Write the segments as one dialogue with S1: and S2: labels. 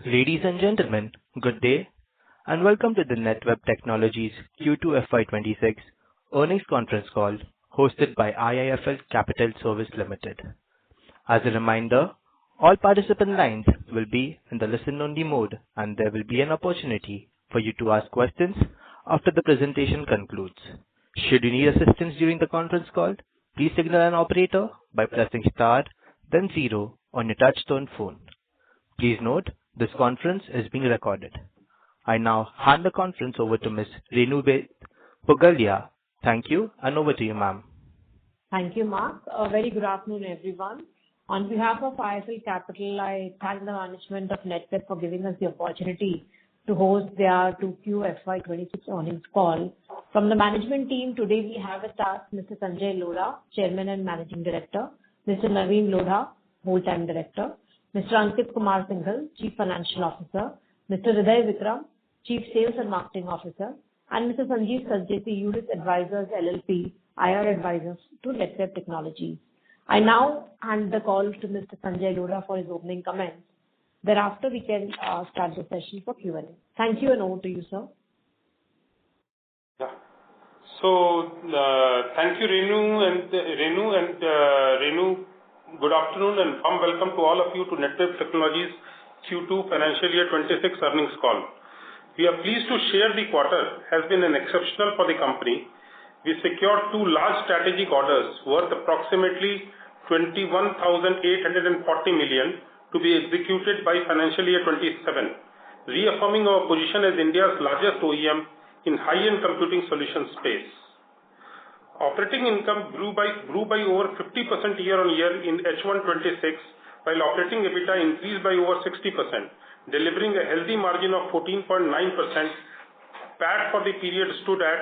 S1: Ladies and gentlemen, good day, and welcome to the Netweb Technologies Q2 FY26 earnings conference call hosted by IIFL Capital Services Limited. As a reminder, all participant lines will be in the listen-only mode, and there will be an opportunity for you to ask questions after the presentation concludes. Should you need assistance during the conference call, please signal an operator by pressing star, then zero on your touch-tone phone. Please note, this conference is being recorded. I now hand the conference over to Ms. Renu Pugalia. Thank you, and over to you, ma'am.
S2: Thank you, Mark. A very good afternoon, everyone. On behalf of IIFL Capital, I thank the management of Netweb for giving us the opportunity to host their 2Q FY26 earnings call. From the management team, today we have with us Mr. Sanjay Lodha, Chairman and Managing Director, Mr. Naveen Lodha, Whole-Time Director, Mr. Ankit Kumar Singhal, Chief Financial Officer, Mr. Hriday Vikram, Chief Sales and Marketing Officer, and Mr. Sanjeev Sajjeti, ULIS Advisors LLP, IR Advisors to Netweb Technologies. I now hand the call to Mr. Sanjay Lodha for his opening comments. Thereafter, we can start the session for Q&A. Thank you, and over to you, sir.
S3: Yeah. So, thank you, Renu. Good afternoon and warm welcome to all of you to Netweb Technologies Q2 Financial Year 26 earnings call. We are pleased to share the quarter has been an exceptional for the company. We secured two large strategic orders worth approximately 21,840 million to be executed by Financial Year 27, reaffirming our position as India's largest OEM in high-end computing solution space. Operating income grew by over 50% year-on-year in H1 26, while operating EBITDA increased by over 60%, delivering a healthy margin of 14.9%. PAT for the period stood at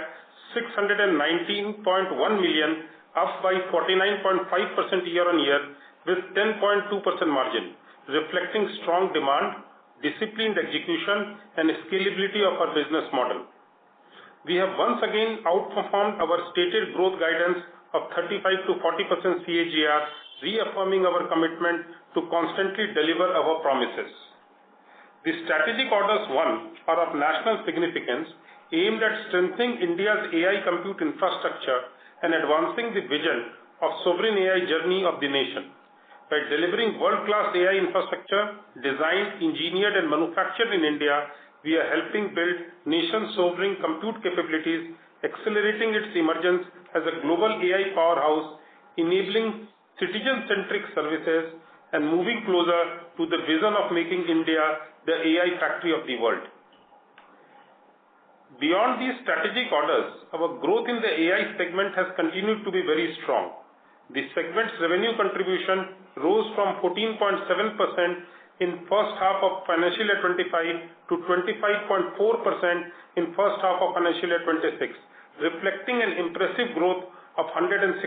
S3: 619.1 million, up by 49.5% year-on-year with 10.2% margin, reflecting strong demand, disciplined execution, and scalability of our business model. We have once again outperformed our stated growth guidance of 35 to 40% CAGR, reaffirming our commitment to constantly deliver our promises. The strategic orders won are of national significance, aimed at strengthening India's AI compute infrastructure and advancing the vision of sovereign AI journey of the nation. By delivering world-class AI infrastructure, designed, engineered, and manufactured in India, we are helping build nation's sovereign compute capabilities, accelerating its emergence as a global AI powerhouse, enabling citizen-centric services, and moving closer to the vision of making India the AI factory of the world. Beyond these strategic orders, our growth in the AI segment has continued to be very strong. The segment's revenue contribution rose from 14.7% in first half of Financial Year 25 to 25.4% in first half of Financial Year 26, reflecting an impressive growth of 160%.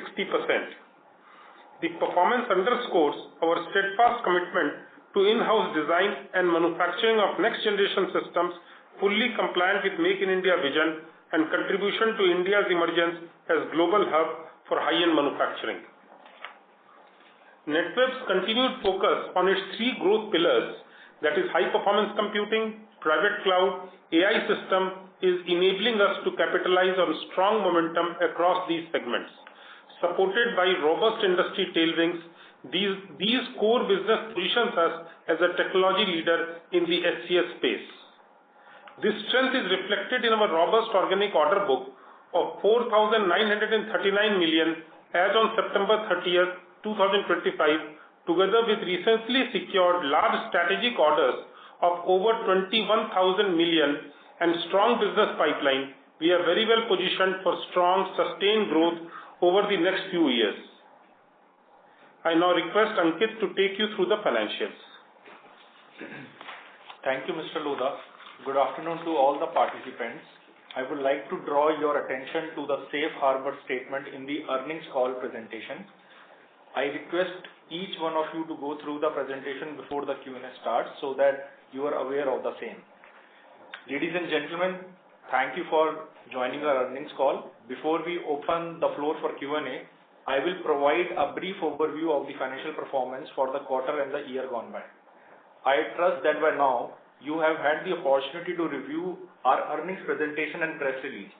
S3: The performance underscores our steadfast commitment to in-house design and manufacturing of next-generation systems fully compliant with Make in India vision and contribution to India's emergence as global hub for high-end manufacturing. Netweb's continued focus on its three growth pillars, that is high-performance computing, private cloud, AI system, is enabling us to capitalize on strong momentum across these segments. Supported by robust industry tailwinds, these core business positions us as a technology leader in the SCS space. This strength is reflected in our robust organic order book of 4,939 million as on September 30th, 2025, together with recently secured large strategic orders of over 21,000 million and strong business pipeline. We are very well positioned for strong, sustained growth over the next few years. I now request Ankit to take you through the financials.
S4: Thank you, Mr. Lodha. Good afternoon to all the participants. I would like to draw your attention to the safe harbor statement in the earnings call presentation. I request each one of you to go through the presentation before the Q&A starts so that you are aware of the same. Ladies and gentlemen, thank you for joining our earnings call. Before we open the floor for Q&A, I will provide a brief overview of the financial performance for the quarter and the year gone by. I trust that by now you have had the opportunity to review our earnings presentation and press release.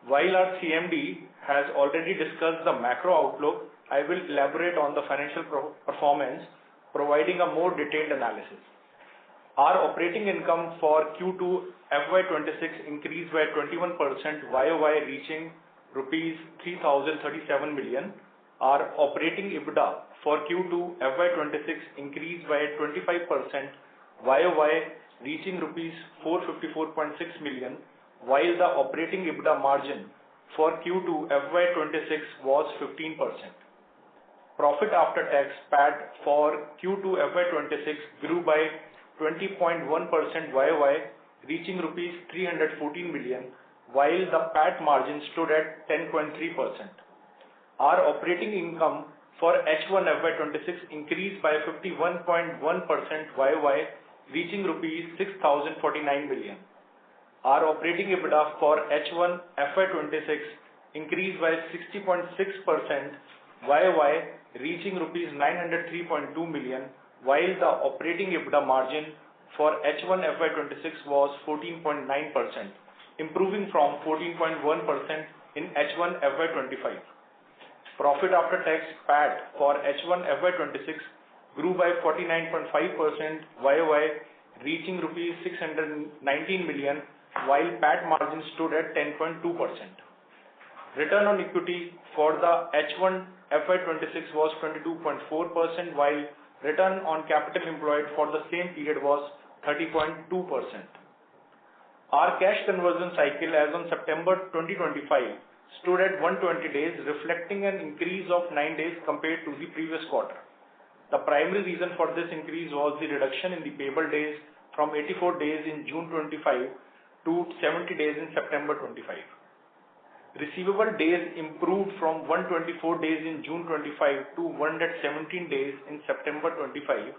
S4: While our CMD has already discussed the macro outlook, I will elaborate on the financial performance, providing a more detailed analysis. Our operating income for Q2 FY26 increased by 21% YOY, reaching rupees 3,037 million. Our operating EBITDA for Q2 FY26 increased by 25% YOY, reaching rupees 454.6 million, while the operating EBITDA margin for Q2 FY26 was 15%. Profit after tax PAT for Q2 FY26 grew by 20.1% YOY, reaching rupees 314 million, while the PAT margin stood at 10.3%. Our operating income for H1 FY26 increased by 51.1% YOY, reaching rupees 6,049 million. Our operating EBITDA for H1 FY26 increased by 60.6% YOY, reaching rupees 903.2 million, while the operating EBITDA margin for H1 FY26 was 14.9%, improving from 14.1% in H1 FY25. Profit after tax PAT for H1 FY26 grew by 49.5% YOY, reaching rupees 619 million, while PAT margin stood at 10.2%. Return on equity for the H1 FY26 was 22.4%, while return on capital employed for the same period was 30.2%. Our cash conversion cycle as on September 2025 stood at 120 days, reflecting an increase of 9 days compared to the previous quarter. The primary reason for this increase was the reduction in the payable days from 84 days in June 25 to 70 days in September 25. Receivable days improved from 124 days in June 25 to 117 days in September 25.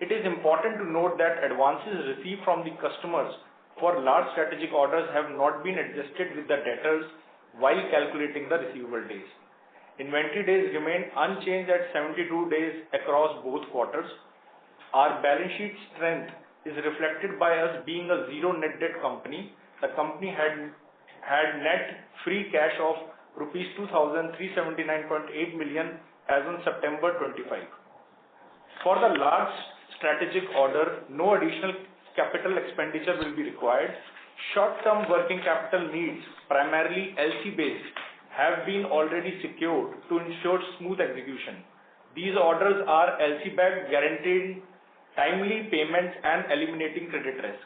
S4: It is important to note that advances received from the customers for large strategic orders have not been adjusted with the debtors while calculating the receivable days. Inventory days remained unchanged at 72 days across both quarters. Our balance sheet strength is reflected by us being a zero net debt company. The company had net free cash of rupees 2,379.8 million as on September 25. For the large strategic order, no additional capital expenditure will be required. Short-term working capital needs, primarily LC based, have been already secured to ensure smooth execution. These orders are LC backed, guaranteeing timely payments and eliminating credit risk.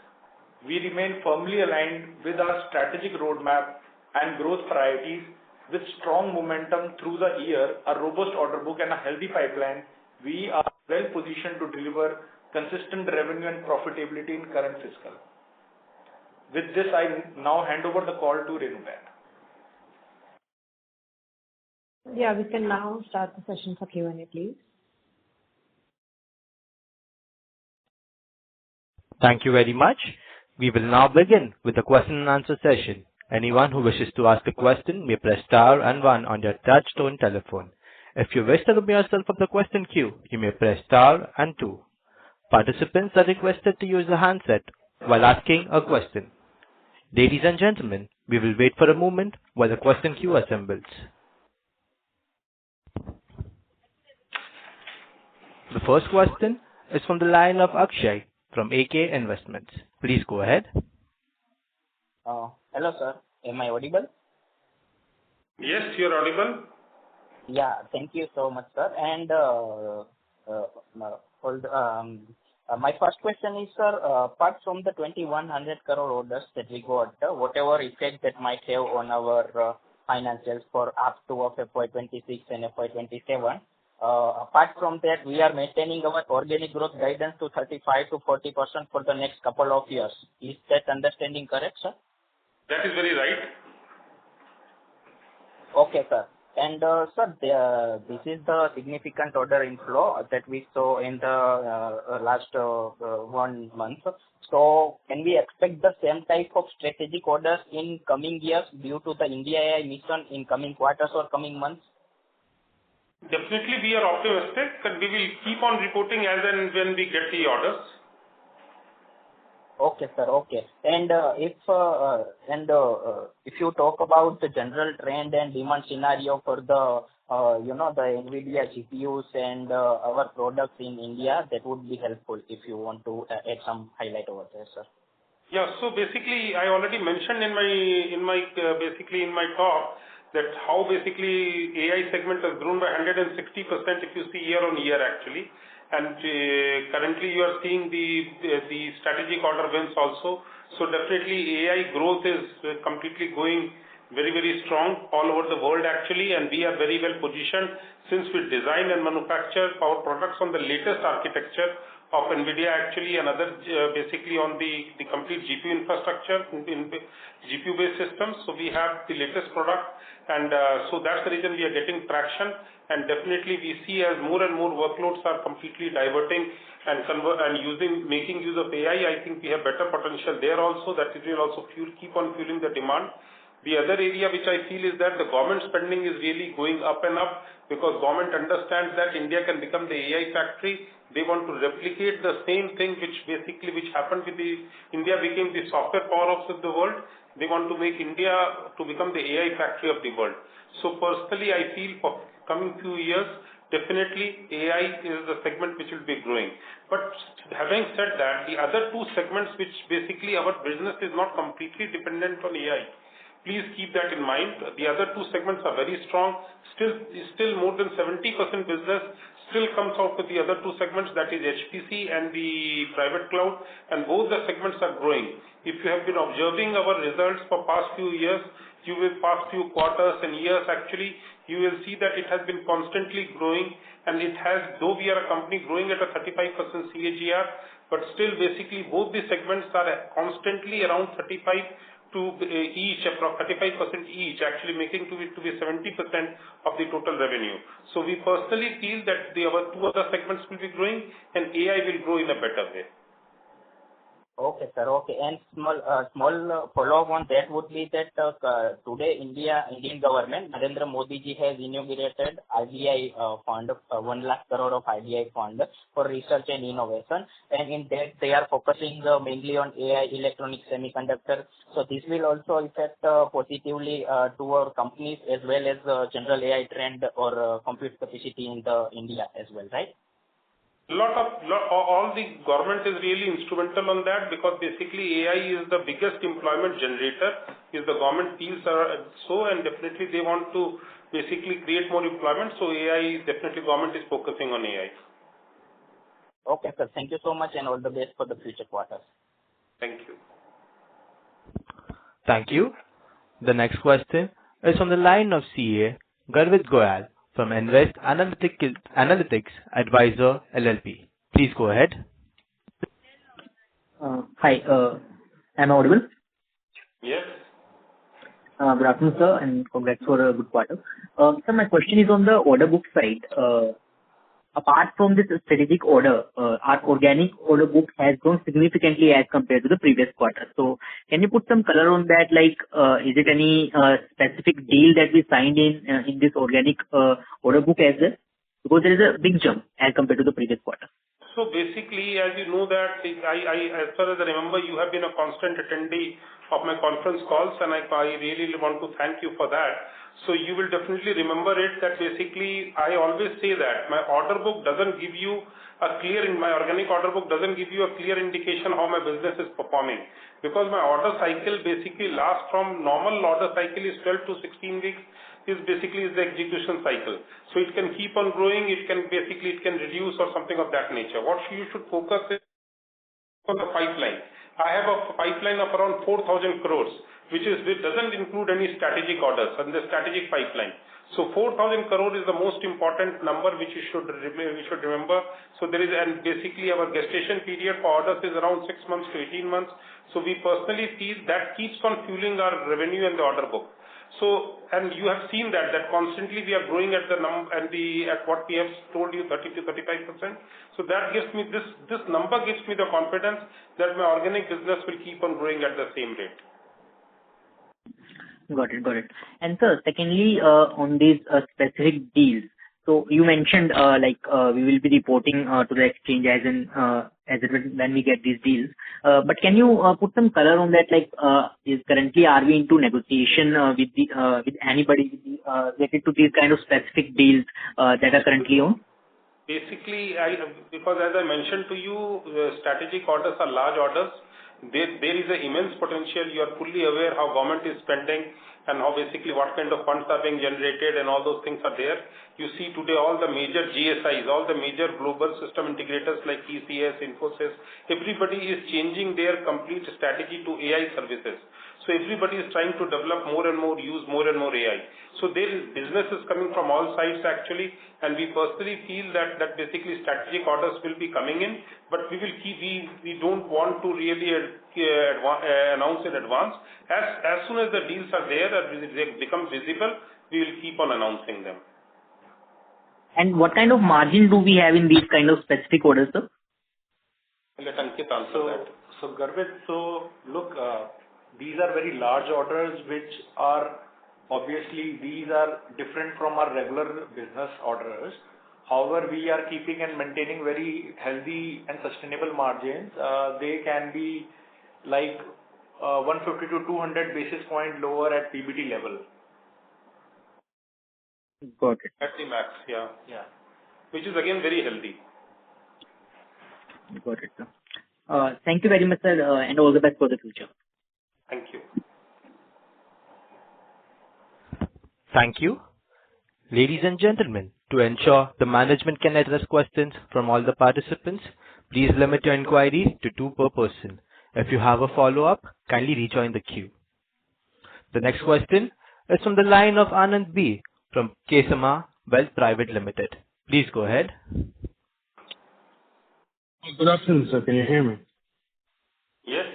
S4: We remain firmly aligned with our strategic roadmap and growth priorities. With strong momentum through the year, a robust order book and a healthy pipeline, we are well positioned to deliver consistent revenue and profitability in current fiscal. With this, I now hand over the call to Renubhai.
S2: Yeah, we can now start the session for Q&A, please.
S1: Thank you very much. We will now begin with the question and answer session. Anyone who wishes to ask a question may press star and one on their touch-tone telephone. If you wish to remove yourself from the question queue, you may press star and two. Participants are requested to use the handset while asking a question. Ladies and gentlemen, we will wait for a moment while the question queue assembles. The first question is from the line of Akshay from AK Investments. Please go ahead.
S5: Hello, sir. Am I audible?
S3: Yes, you're audible.
S5: Yeah, thank you so much, sir. And my first question is, sir, apart from the 2,100 crore orders that we got, whatever effect that might have on our financials for up to of FY26 and FY27, apart from that, we are maintaining our organic growth guidance to 35 to 40% for the next couple of years. Is that understanding correct, sir?
S3: That is very right.
S5: Okay, sir. And sir, this is the significant order inflow that we saw in the last 1 month. So can we expect the same type of strategic orders in coming years due to the India AI mission in coming quarters or coming months?
S3: Definitely, we are optimistic that we will keep on reporting as and when we get the orders.
S5: Okay, sir. Okay. And if you talk about the general trend and demand scenario for the the NVIDIA GPUs and our products in India, that would be helpful if you want to add some highlight over there, sir.
S3: Yeah. So basically, I already mentioned in my talk that how basically AI segment has grown by 160% if you see year on year actually. And currently you are seeing the strategic order wins also. So definitely AI growth is completely going very, very strong all over the world actually, and we are very well positioned since we design and manufacture our products on the latest architecture of NVIDIA actually, and other basically on the complete GPU infrastructure in GPU-based systems. So we have the latest product, and so that's the reason we are getting traction. And definitely we see as more and more workloads are completely diverting and making use of AI. I think we have better potential there also. That it will also keep on fueling the demand. The other area which I feel is that the government spending is really going up and up, because government understands that India can become the AI factory. They want to replicate the same thing which happened with India became the software powerhouse of the world. They want to make India to become the AI factory of the world. So personally, I feel for coming few years, definitely AI is the segment which will be growing. But having said that, the other two segments which basically our business is not completely dependent on AI. Please keep that in mind. The other two segments are very strong. Still more than 70% business still comes out with the other two segments, that is HPC and the private cloud, and both the segments are growing. If you have been observing our results for past few years, past few quarters and years actually, you will see that it has been constantly growing, and it has, though we are a company growing at a 35% CAGR, but still basically both the segments are constantly around 35 to each, approximately 35% each, actually making it to be 70% of the total revenue. So we personally feel that our two other segments will be growing and AI will grow in a better way.
S5: Okay, sir. Okay. And small follow-up on that would be that today Indian government, Narendra Modi ji has inaugurated RDI fund, 1 lakh crore of RDI fund for research and innovation. And in that they are focusing mainly on AI, electronic semiconductor. So this will also affect positively to our companies as well as general AI trend or compute capacity in India as well, right?
S3: All the government is really instrumental on that, because basically AI is the biggest employment generator, is the government feels so, and definitely they want to basically create more employment. So AI, definitely government is focusing on AI.
S5: Okay, sir. Thank you so much, and all the best for the future quarters.
S3: Thank you.
S1: Thank you. The next question is on the line of CA Garvit Goyal from Invest Analytics Advisor LLP. Please go ahead.
S6: Hi, am I audible?
S3: Yes.
S6: Good afternoon, sir, and congrats for a good quarter. So my question is on the order book side. Apart from this strategic order, our organic order book has grown significantly as compared to the previous quarter. So can you put some color on that? Like, is it any specific deal that we signed in this organic order book as well? Because there is a big jump as compared to the previous quarter.
S3: So basically, as you know that, as far as I remember, you have been a constant attendee of my conference calls, and I really want to thank you for that. So you will definitely remember it, that basically I always say that my order book doesn't give you my organic order book doesn't give you a clear indication how my business is performing, because my order cycle basically lasts from normal order cycle is 12 to 16 weeks, is basically the execution cycle. So it can keep on growing, it can reduce or something of that nature. What you should focus is on the pipeline. I have a pipeline of around 4,000 crores, which doesn't include any strategic orders and the strategic pipeline. So 4,000 crore is the most important number which we should remember. So and basically our gestation period for orders is around 6 months to 18 months. So we personally feel that keeps on fueling our revenue in the order book. So, and you have seen that constantly we are growing at at what we have told you, 30 to 35%. So that gives me this number gives me the confidence that my organic business will keep on growing at the same rate.
S6: Got it. And sir, secondly, on these specific deals, so you mentioned we will be reporting to the exchange as in as it when we get these deals. But can you put some color on that? Like, is currently are we into negotiation with anybody related to these kind of specific deals that are currently on?
S3: Basically, because as I mentioned to you, strategic orders are large orders. There is an immense potential. You are fully aware how government is spending and how basically what kind of funds are being generated and all those things are there. You see today all the major GSIs, all the major global system integrators like TCS, Infosys, everybody is changing their complete strategy to AI services. So everybody is trying to develop more and more, use more and more AI. So there is businesses coming from all sides actually, and we personally feel that basically strategic orders will be coming in, but we don't want to really announce in advance. As soon as the deals are there and they become visible, we will keep on announcing them.
S6: And what kind of margin do we have in these kind of specific orders, sir?
S3: Let Ankit answer that.
S4: So Garvit, look, these are very large orders which are obviously these are different from our regular business orders. However, we are keeping and maintaining very healthy and sustainable margins. They can be like 150 to 200 basis point lower at PBT level.
S6: Got it.
S3: At the max, yeah.
S4: Yeah.
S3: Which is again very healthy.
S6: Got it, sir. Thank you very much, sir, and all the best for the future.
S3: Thank you.
S1: Thank you. Ladies and gentlemen, to ensure the management can address questions from all the participants, please limit your inquiries to 2 per person. If you have a follow-up, kindly rejoin the queue. The next question is from the line of Anand B. from Kesama Wealth Private Limited. Please go ahead.
S7: Good afternoon, sir. Can you hear me?
S3: Yes.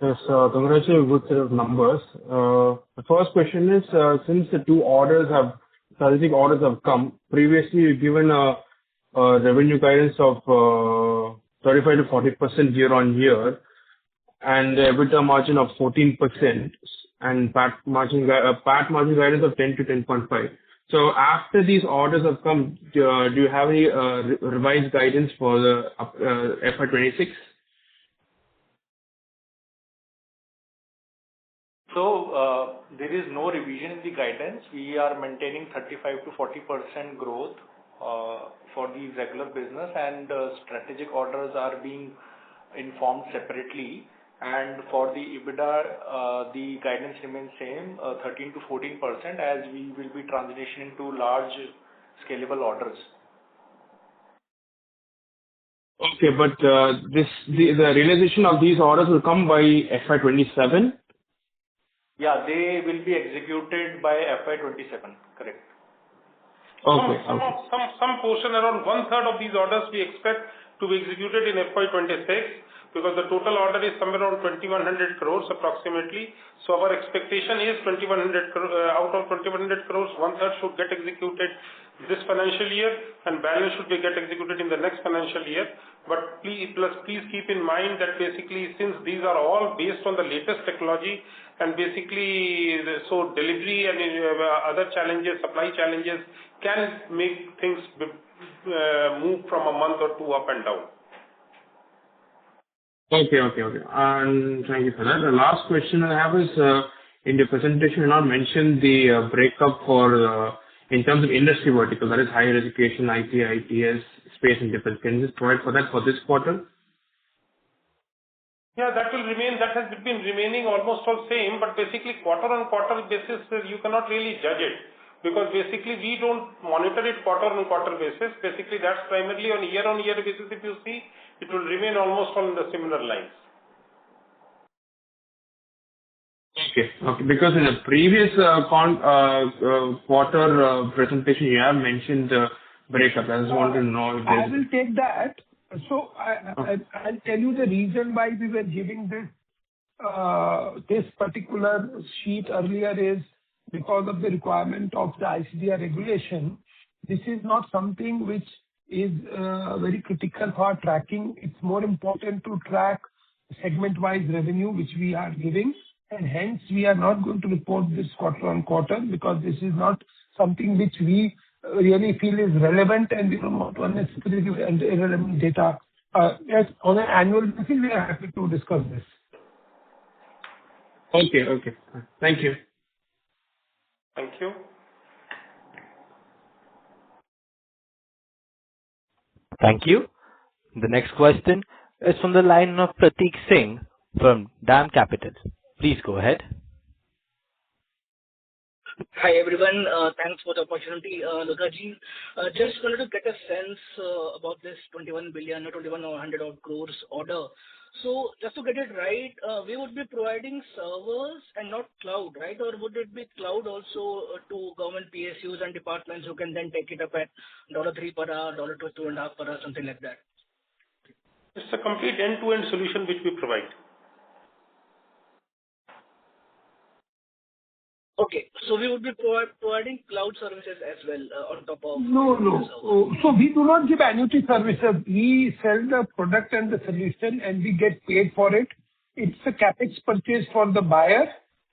S7: Yes, congratulations on good set of numbers. The first question is, since the strategic orders have come, previously you've given a revenue guidance of 35 to 40% year-on-year, and the EBITDA margin of 14%, and PAT margin guidance of 10 to 10.5. So after these orders have come, do you have any revised guidance for the FY26?
S4: So there is no revision in the guidance. We are maintaining 35 to 40% growth for the regular business, and strategic orders are being informed separately. And for the EBITDA, the guidance remains same, 13 to 14%, as we will be transitioning to large scalable orders.
S7: Okay, but the realization of these orders will come by FY27?
S4: Yeah, they will be executed by FY27, correct.
S7: Okay.
S3: Some portion, around 1/3 of these orders we expect to be executed in FY26, because the total order is somewhere around 2,100 crores approximately. So our expectation is 2,100 out of 2,100 crores, 1/3 should get executed this financial year, and balance should get executed in the next financial year. But please keep in mind that basically, since these are all based on the latest technology, and basically so delivery and other challenges, supply challenges can make things move from a month or two up and down.
S7: Okay. And thank you for that. The last question I have is, in the presentation, you not mentioned the breakup for in terms of industry vertical, that is higher education, IT, ITS, space and defense. Can you just provide for that for this quarter?
S3: Yeah, that will remain. That has been remaining almost all same, but basically quarter-on-quarter basis, you cannot really judge it, because basically we don't monitor it quarter-on-quarter basis. Basically, that's primarily on year-on-year basis. If you see, it will remain almost on the similar lines.
S7: Okay. Because in the previous quarter presentation, you have mentioned the breakup. I just want to know if
S8: I will take that. So I'll tell you the reason why we were giving this particular sheet earlier is because of the requirement of the ICDR regulation. This is not something which is very critical for tracking. It's more important to track segment-wise revenue, which we are giving, and hence we are not going to report this quarter-on-quarter, because this is not something which we really feel is relevant, and we don't want to unnecessarily give irrelevant data Yes, on an annual basis, we are happy to discuss this.
S7: Okay. Okay. Thank you.
S3: Thank you.
S1: Thank you. The next question is from the line of Prateek Singh from DAM Capital. Please go ahead.
S9: Hi, everyone. Thanks for the opportunity. Lotaji, just wanted to get a sense about this 21 billion or 2,100 odd crores order. So just to get it right, we would be providing servers and not cloud, right? Or would it be cloud also to government PSUs and departments who can then take it up at $3 per hour, $2, $2.5 per hour, something like that?
S3: It's a complete end-to-end solution which we provide.
S9: Okay. So we would be providing cloud services as well on top of.
S8: No. So we do not give annuity services. We sell the product and the solution, and we get paid for it. It's a CapEx purchase for the buyer,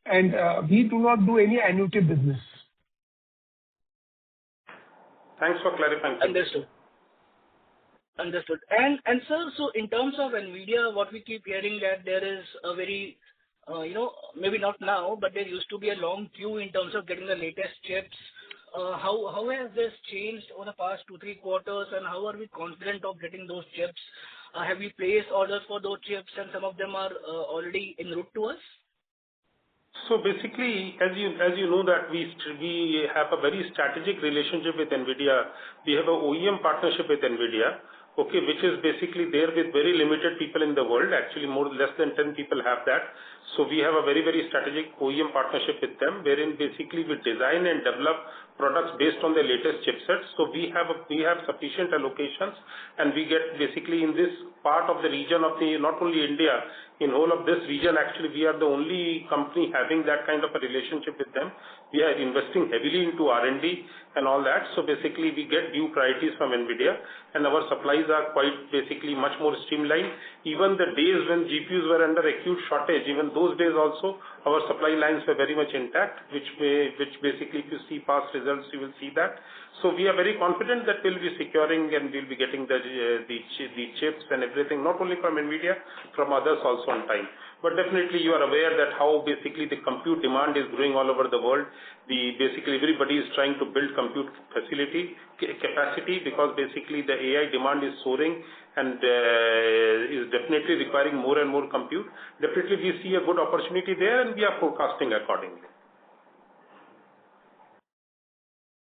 S8: and we do not do any annuity business.
S3: Thanks for clarifying.
S9: Understood. And sir, so in terms of NVIDIA, what we keep hearing that there is a very maybe not now, but there used to be a long queue in terms of getting the latest chips. How has this changed over the past 2-3 quarters, and how are we confident of getting those chips? Have we placed orders for those chips, and some of them are already en route to us?
S3: So basically, as you know that we have a very strategic relationship with NVIDIA. We have a OEM partnership with NVIDIA. Okay, which is basically there with very limited people in the world. Actually, less than 10 people have that. So we have a very, very strategic OEM partnership with them, wherein basically we design and develop products based on the latest chipsets. So we have sufficient allocations, and we get basically in this part of the region of not only India, in whole of this region, actually we are the only company having that kind of a relationship with them. We are investing heavily into R&D and all that. So basically we get due priorities from NVIDIA, and our supplies are quite basically much more streamlined. Even the days when GPUs were under acute shortage, even those days also our supply lines were very much intact, which basically if you see past results, you will see that. So we are very confident that we'll be securing and we'll be getting the chips and everything, not only from NVIDIA, from others also on time. But definitely you are aware that how basically the compute demand is growing all over the world. Basically everybody is trying to build compute capacity, because basically the AI demand is soaring and is definitely requiring more and more compute. Definitely we see a good opportunity there, and we are forecasting accordingly.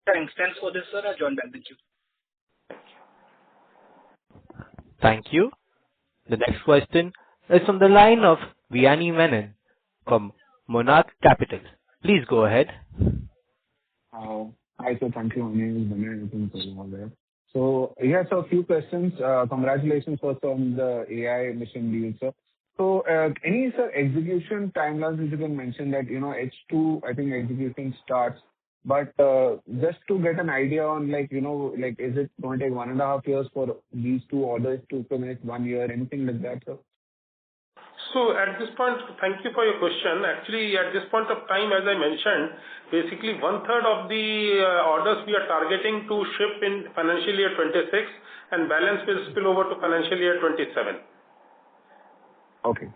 S9: Thanks for this, sir. I'll join back. Thank you.
S1: Thank you. The next question is from the line of Vianney Menon from Monarch Capital. Please go ahead.
S10: Hi, sir. Thank you. My name is Vianney. So, yes, a few questions. Congratulations first on the AI mission deal, sir. So, any, sir, execution timelines which you can mention that, H2, I think execution starts. But just to get an idea on is it going to take 1.5 years for these two orders to finish 1 year, anything like that, sir?
S3: So at this point, thank you for your question. Actually, at this point of time, as I mentioned, basically 1/3 of the orders we are targeting to ship in financial year 26, and balance will spill over to financial year 27.
S10: Okay.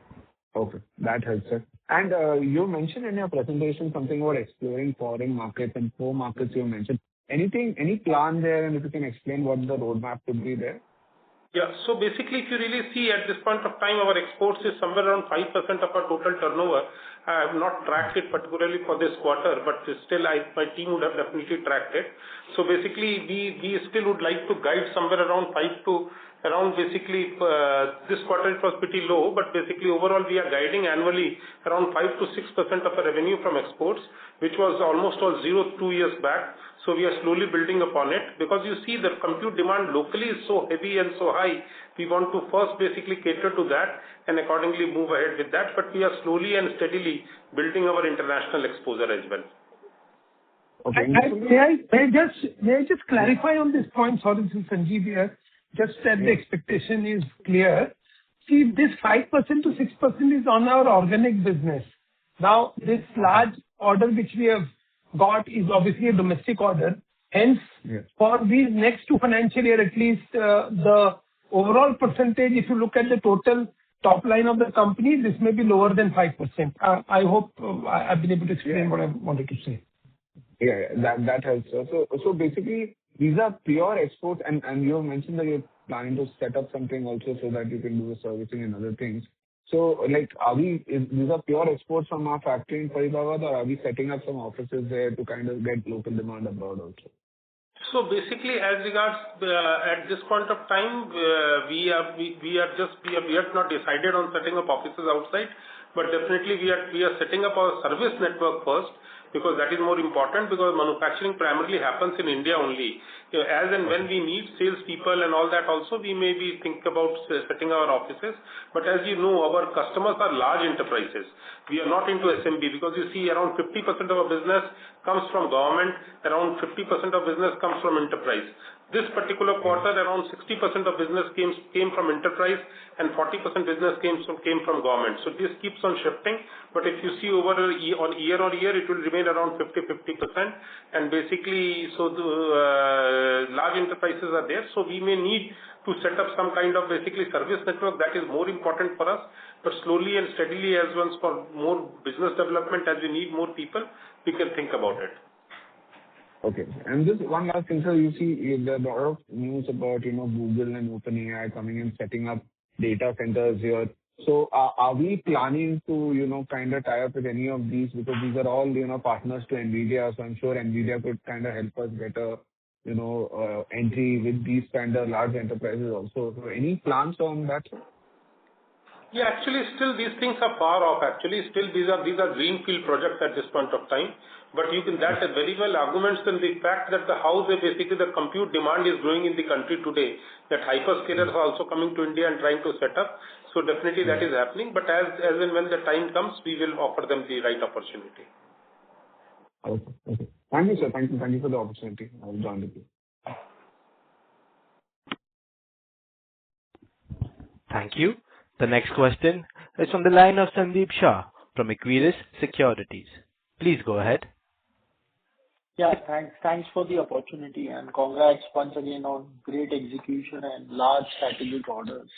S10: That helps, sir. And you mentioned in your presentation something about exploring foreign markets and 4 markets you mentioned. Any plan there, and if you can explain what the roadmap could be there?
S3: Yeah. So basically, if you really see at this point of time, our exports is somewhere around 5% of our total turnover. I have not tracked it particularly for this quarter, but still my team would have definitely tracked it. So basically, we still would like to guide somewhere around 5 to around basically this quarter it was pretty low, but basically overall we are guiding annually around 5 to 6% of our revenue from exports, which was almost all 2 years back. So we are slowly building upon it, because you see the compute demand locally is so heavy and so high. We want to first basically cater to that and accordingly move ahead with that. But we are slowly and steadily building our international exposure as well.
S10: Okay.
S8: May I just clarify on this point? Sorry, this is Sanjeev here. Just that the expectation is clear. See, this 5% to 6% is on our organic business. Now, this large order which we have got is obviously a domestic order. Hence, for these next 2 financial year, at least the overall percentage, if you look at the total top line of the company, this may be lower than 5%. I hope I've been able to explain what I wanted to say.
S10: Yeah, that helps, sir. So basically, these are pure exports, and you have mentioned that you're planning to set up something also so that you can do the servicing and other things. So, like, these are pure exports from our factory in Faridabad, or are we setting up some offices there to kind of get local demand abroad also?
S3: So basically, as regards at this point of time, we have not decided on setting up offices outside, but definitely we are setting up our service network first, because that is more important, because manufacturing primarily happens in India only. As and when we need salespeople and all that also, we may be think about setting our offices. But as you know, our customers are large enterprises. We are not into SMB, because you see around 50% of our business comes from government, around 50% of business comes from enterprise. This particular quarter, around 60% of business came from enterprise and 40% business came from government. So this keeps on shifting. But if you see over on year, it will remain around 50%. And basically, so the large enterprises are there. So we may need to set up some kind of basically service network that is more important for us. But slowly and steadily, as once for more business development, as we need more people, we can think about it.
S10: Okay. And just one last thing, sir. You see, there are a lot of news about, Google and OpenAI coming and setting up data centers here. So are we planning to, kind of tie up with any of these? Because these are all, partners to NVIDIA. So I'm sure NVIDIA could kind of help us get a, entry with these kind of large enterprises also. So any plans on that, sir?
S3: Yeah, actually, still these things are far off. Actually, still these are greenfield projects at this point of time. But that very well arguments in the fact that how basically the compute demand is growing in the country today, that hyperscalers are also coming to India and trying to set up. So definitely that is happening. But as and when the time comes, we will offer them the right opportunity.
S10: Okay. Thank you, sir. Thank you for the opportunity. I will join with you.
S1: Thank you. The next question is from the line of Sandeep Shah from Equirus Securities. Please go ahead.
S11: Yeah, thanks for the opportunity, and congrats once again on great execution and large strategic orders.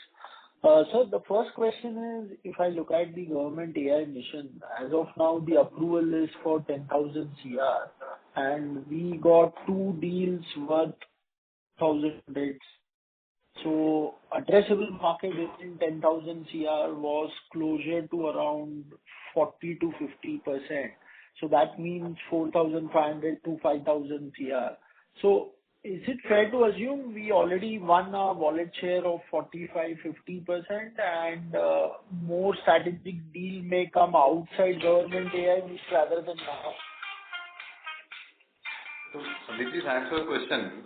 S11: So the first question is, if I look at the government AI mission, as of now, the approval is for 10,000 CR, and we got 2 deals worth 1,000 bids. So addressable market within 10,000 CR was closer to around 40 to 50%. So that means 4,500 to 5,000 CR. So is it fair to assume we already won a wallet share of 45-50% and more strategic deal may come outside government AI rather than now?
S12: So Sandeep, thanks for the question.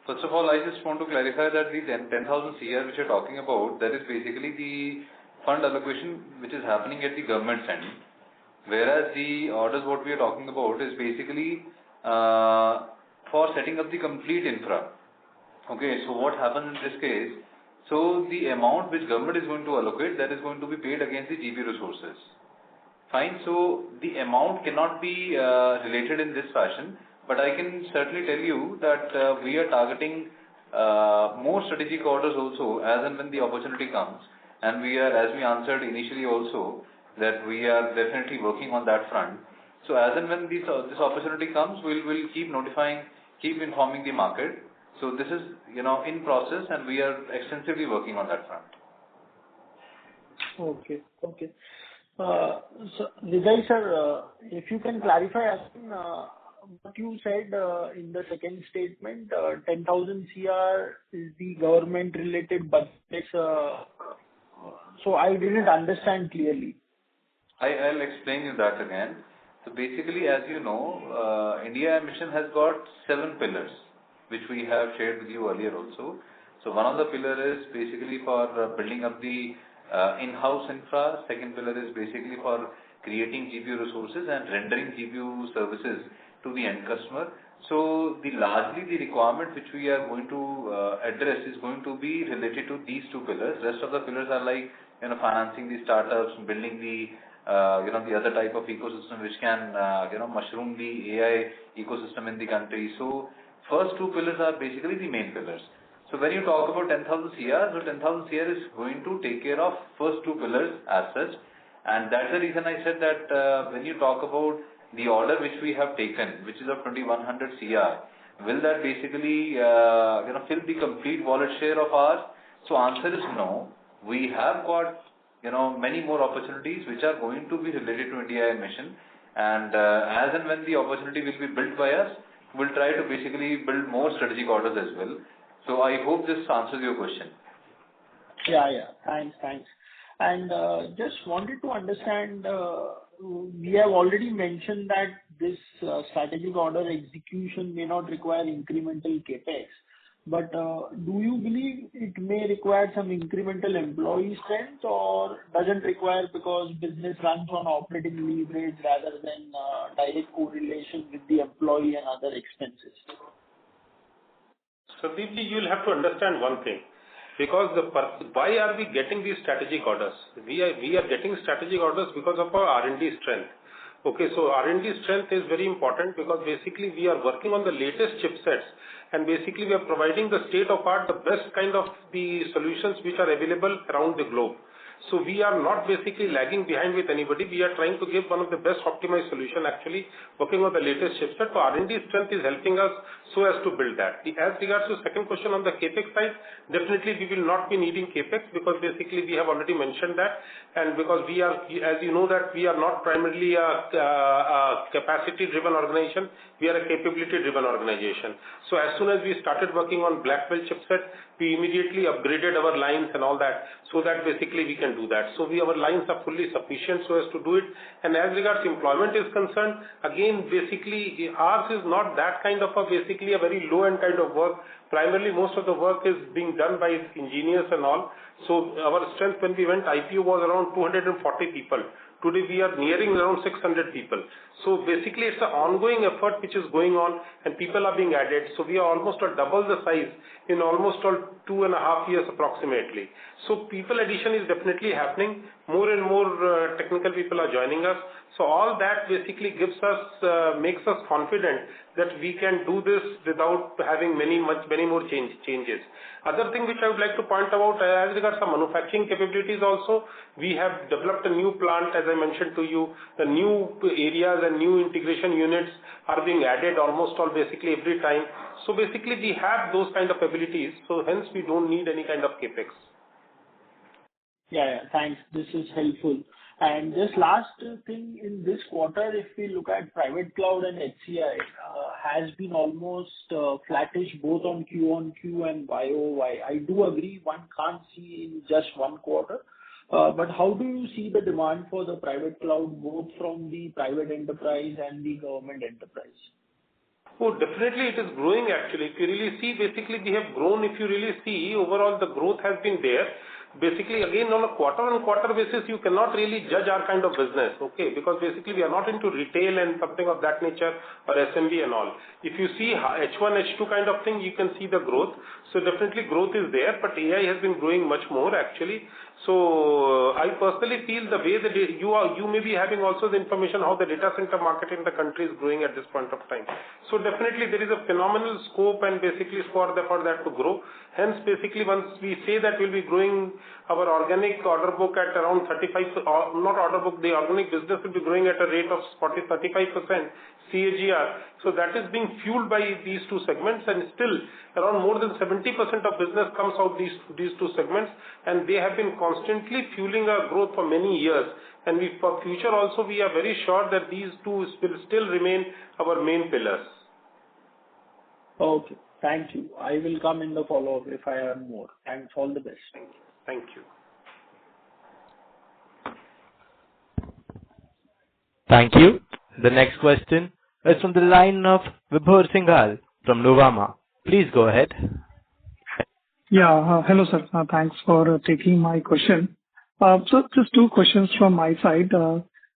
S12: First of all, I just want to clarify that the 10,000 CR which you're talking about, that is basically the fund allocation which is happening at the government end. Whereas the orders what we are talking about is basically for setting up the complete infra. Okay, so what happens in this case? So the amount which government is going to allocate, that is going to be paid against the GP resources. Fine, so the amount cannot be related in this fashion. But I can certainly tell you that we are targeting more strategic orders also as and when the opportunity comes. And we are, as we answered initially also, that we are definitely working on that front. So as and when this opportunity comes, we'll keep notifying, keep informing the market. So this is, in process, and we are extensively working on that front.
S11: Okay. So, Vijay sir, if you can clarify what you said in the second statement, 10,000 CR is the government-related budget. So I didn't understand clearly.
S12: I'll explain you that again. So basically, as you know, India mission has got 7 pillars, which we have shared with you earlier also. So one of the pillars is basically for building up the in-house infra. Second pillar is basically for creating GPU resources and rendering GPU services to the end customer. So largely the requirement which we are going to address is going to be related to these 2 pillars. Rest of the pillars are like financing the startups, building the the other type of ecosystem which can mushroom the AI ecosystem in the country. So first 2 pillars are basically the main pillars. So when you talk about 10,000 CR, so 10,000 CR is going to take care of first two pillars as such. And that's the reason I said that when you talk about the order which we have taken, which is of 2100 CR, will that basically fill the complete wallet share of ours? So answer is no. We have got many more opportunities which are going to be related to India mission, and as and when the opportunity will be built by us, we'll try to basically build more strategic orders as well. So I hope this answers your question.
S11: Yeah. Thanks. And just wanted to understand, we have already mentioned that this strategic order execution may not require incremental CapEx, but do you believe it may require some incremental employee strength, or doesn't require because business runs on operating leverage rather than direct correlation with the employee and other expenses?
S3: Sandeep ji, you'll have to understand one thing. Because why are we getting these strategic orders? We are getting strategic orders because of our R&D strength. Okay, so R&D strength is very important because basically we are working on the latest chipsets, and basically we are providing the state of art, the best kind of the solutions which are available around the globe. So we are not basically lagging behind with anybody. We are trying to give one of the best optimized solution, actually working on the latest chipset. So R&D strength is helping us so as to build that. As regards to second question on the CapEx side, definitely we will not be needing CapEx because basically we have already mentioned that, and because we are, as you know, that we are not primarily a capacity driven organization, we are a capability driven organization. So as soon as we started working on black belt chipset, we immediately upgraded our lines and all that, so that basically we can do that. So our lines are fully sufficient so as to do it. And as regards employment is concerned, again, basically ours is not that kind of basically a very low end kind of work. Primarily most of the work is being done by engineers and all. So our strength when we went IPO was around 240 people. Today we are nearing around 600 people. So basically it's an ongoing effort which is going on, and people are being added. So we are almost at double the size in almost 2.5 years approximately. So people addition is definitely happening. More and more technical people are joining us. So all that basically makes us confident that we can do this without having many more changes. Other thing which I would like to point out as regards some manufacturing capabilities also, we have developed a new plant, as I mentioned to you. The new areas and new integration units are being added almost all basically every time. So basically we have those kind of abilities, so hence we don't need any kind of capex.
S11: Yeah, thanks. This is helpful. And just last thing, in this quarter, if we look at private cloud and HCI, has been almost flattish both on Q-on-Q and YOY. I do agree one can't see in just one quarter, but how do you see the demand for the private cloud, both from the private enterprise and the government enterprise?
S3: Oh, definitely it is growing actually. If you really see, basically we have grown. If you really see, overall the growth has been there. Basically, again, on a quarter-on-quarter basis, you cannot really judge our kind of business, okay? Because basically we are not into retail and something of that nature or SMB and all. If you see H1, H2 kind of thing, you can see the growth. So definitely growth is there, but AI has been growing much more actually. So I personally feel the way that you may be having also the information how the data center market in the country is growing at this point of time. So definitely there is a phenomenal scope and basically for that to grow. Hence basically once we say that we'll be growing our organic order book at around 35, not order book, the organic business will be growing at a rate of 35% CAGR. So that is being fueled by these two segments, and still around more than 70% of business comes out these two segments, and they have been constantly fueling our growth for many years. And for future also we are very sure that these two will still remain our main pillars.
S11: Okay, thank you. I will come in the follow-up if I have more. Thanks, all the best.
S3: Thank you.
S1: Thank you. The next question is from the line of Vibhor Singhal from Nuvama. Please go ahead.
S13: Yeah, hello sir. Thanks for taking my question. So just two questions from my side.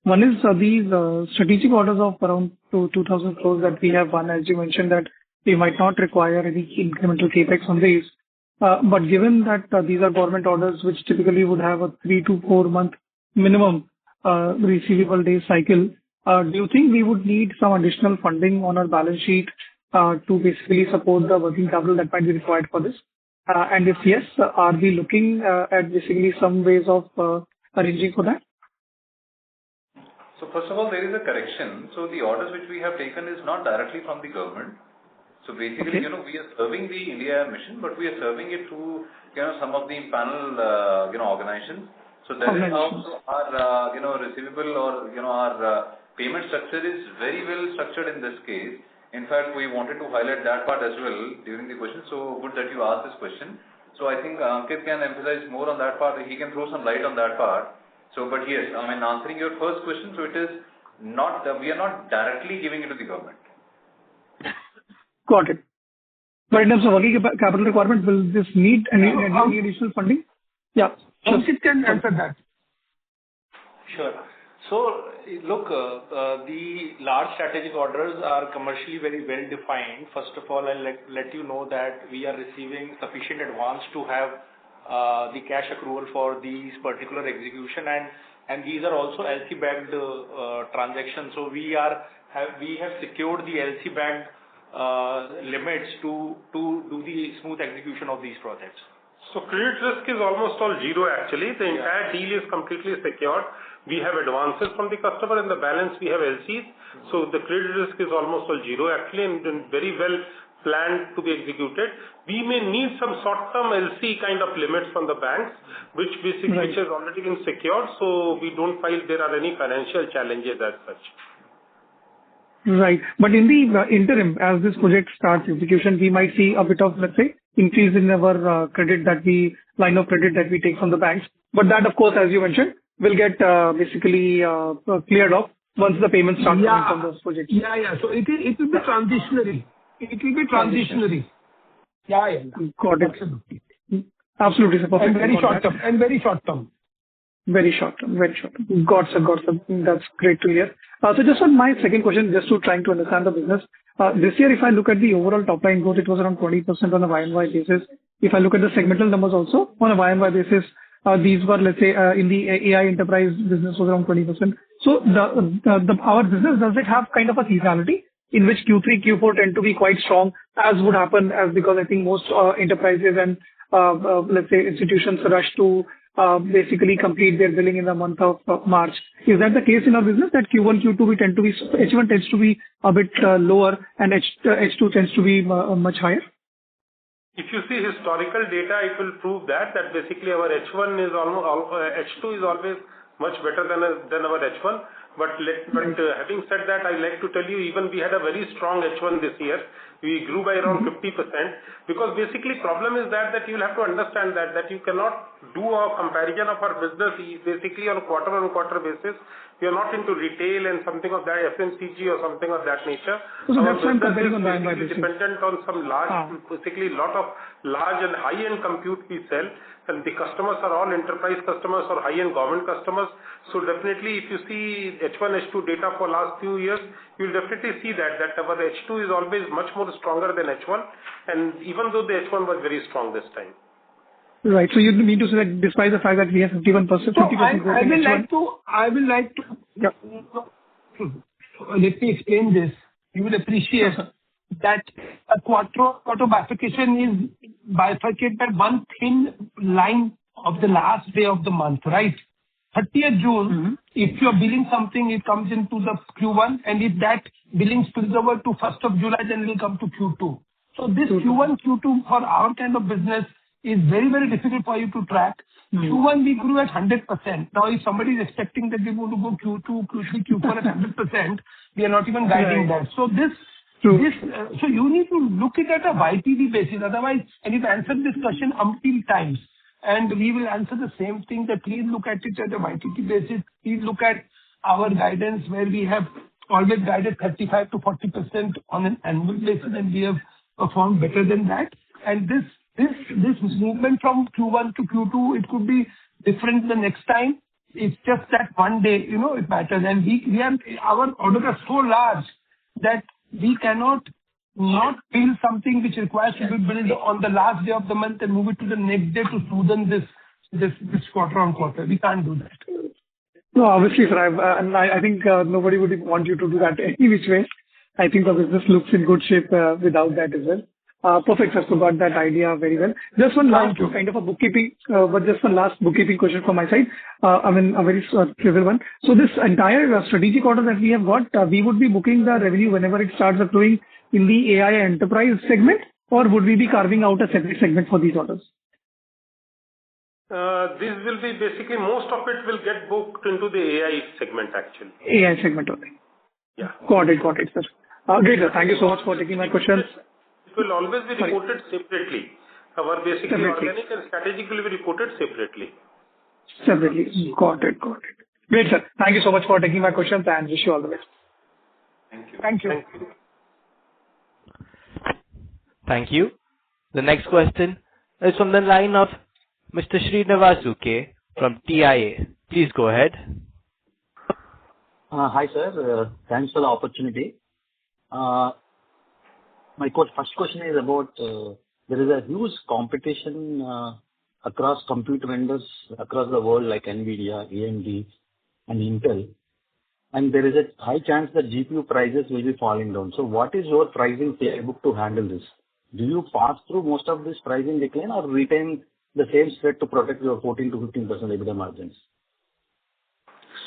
S13: One is these strategic orders of around 2,000 crores that we have won, as you mentioned that we might not require any incremental capex on these. But given that these are government orders which typically would have a 3 to 4 month minimum receivable day cycle, do you think we would need some additional funding on our balance sheet to basically support the working capital that might be required for this? And if yes, are we looking at basically some ways of arranging for that?
S12: So first of all, there is a correction. So the orders which we have taken is not directly from the government. So basically,
S13: Okay.
S12: we are serving the India mission, but we are serving it through, some of the panel, organizations. So that is how our, receivable or, our payment structure is very well structured in this case. In fact, we wanted to highlight that part as well during the question. So good that you asked this question. So I think Ankit can emphasize more on that part. He can throw some light on that part. So, but yes, answering your first question, so it is not, we are not directly giving it to the government.
S13: Got it. But in terms of working capital requirement, will this need any additional funding? Yeah.
S8: Ankit can answer that.
S4: Sure. So, look, the large strategic orders are commercially very well defined. First of all, I'll let you know that we are receiving sufficient advance to have the cash accrual for these particular execution, and these are also LC backed transactions. So we have secured the LC backed limits to do the smooth execution of these projects.
S3: So credit risk is almost all zero actually. The entire deal is completely secured. We have advances from the customer and the balance we have LCs. So the credit risk is almost all zero actually and very well planned to be executed. We may need some short-term LC kind of limits from the banks, which has already been secured. So we don't find there are any financial challenges as such.
S13: Right. But in the interim, as this project starts execution, we might see a bit of, let's say, increase in our line of credit that we take from the banks. But that, of course, as you mentioned, will get basically cleared off once the payments start coming from those projects.
S8: Yeah. So it will be transitionary. It will be transitionary. Yeah.
S13: Got it. Absolutely.
S8: And very short term.
S13: Very short term. Got sir. That's great to hear. So just on my second question, just to trying to understand the business. This year, if I look at the overall top line growth, it was around 20% on a Y&Y basis. If I look at the segmental numbers also on a Y&Y basis, these were, let's say, in the AI enterprise business was around 20%. So our business, does it have kind of a seasonality in which Q3, Q4 tend to be quite strong, as would happen because I think most enterprises and let's say institutions rush to basically complete their billing in the month of March. Is that the case in our business that Q1, Q2 H1 tends to be a bit lower and H2 tends to be much higher?
S3: If you see historical data, it will prove that basically our H1 is H2 is always much better than our H1. But having said that, I like to tell you, even we had a very strong H1 this year. We grew by around 50% because basically problem is that you'll have to understand that you cannot do a comparison of our business basically on a quarter basis. We are not into retail and something of that FMCG or something of that nature.
S13: So that's why I'm comparing on Y&Y basis.
S3: Dependent on some basically lot of large and high-end compute we sell, and the customers are all enterprise customers or high-end government customers. So definitely, if you see H1, H2 data for last few years, you'll definitely see that our H2 is always much more stronger than H1, and even though the H1 was very strong this time.
S13: Right. So you mean to say that despite the fact that we have 50% growth in H1?
S8: I will like to let me explain this. You will appreciate that a quarter bifurcation is bifurcated by one thin line of the last day of the month, right? 30th June, if you're billing something, it comes into the Q1, and if that billing spills over to 1st of July, then it will come to Q2. So this Q1, Q2 for our kind of business is very, very difficult for you to track. Q1 we grew at 100%. Now if somebody is expecting that we're going to go Q2, Q3, Q4 at 100%, we are not even guiding that. So so you need to look at it at a YTD basis. Otherwise, and you've answered this question umpteen times. And we will answer the same thing, that please look at it at a YTD basis. Please look at our guidance where we have always guided 35 to 40% on an annual basis, and we have performed better than that. And this movement from Q1 to Q2, it could be different the next time. It's just that one day, it matters. And our orders are so large that we cannot not build something which requires to be built on the last day of the month and move it to the next day to smoothen this quarter on quarter. We can't do that.
S13: No, obviously, sir. I think nobody would want you to do that any which way. I think the business looks in good shape without that as well. Perfect, sir. So got that idea very well. Just one last kind of a bookkeeping, but just one last bookkeeping question from my side. I mean, a very trivial one. So this entire strategic order that we have got, we would be booking the revenue whenever it starts accruing in the AI enterprise segment, or would we be carving out a separate segment for these orders?
S3: This will be basically, most of it will get booked into the AI segment actually.
S13: AI segment only.
S3: Yeah.
S13: Got it, sir. Great, sir. Thank you so much for taking my questions.
S3: It will always be reported separately. Our basically
S13: Separately.
S3: organic and strategic will be reported separately.
S13: Separately. Got it. Great, sir. Thank you so much for taking my questions and wish you all the best.
S3: Thank you.
S1: Thank you. The next question is from the line of Mr. Srinivasu K from TIA. Please go ahead.
S14: Hi, sir. Thanks for the opportunity. My first question is about there is a huge competition across computer vendors across the world like NVIDIA, AMD, and Intel. And there is a high chance that GPU prices will be falling down. So what is your pricing playbook to handle this? Do you pass through most of this pricing decline or retain the same spread to protect your 14 to 15% EBITDA margins?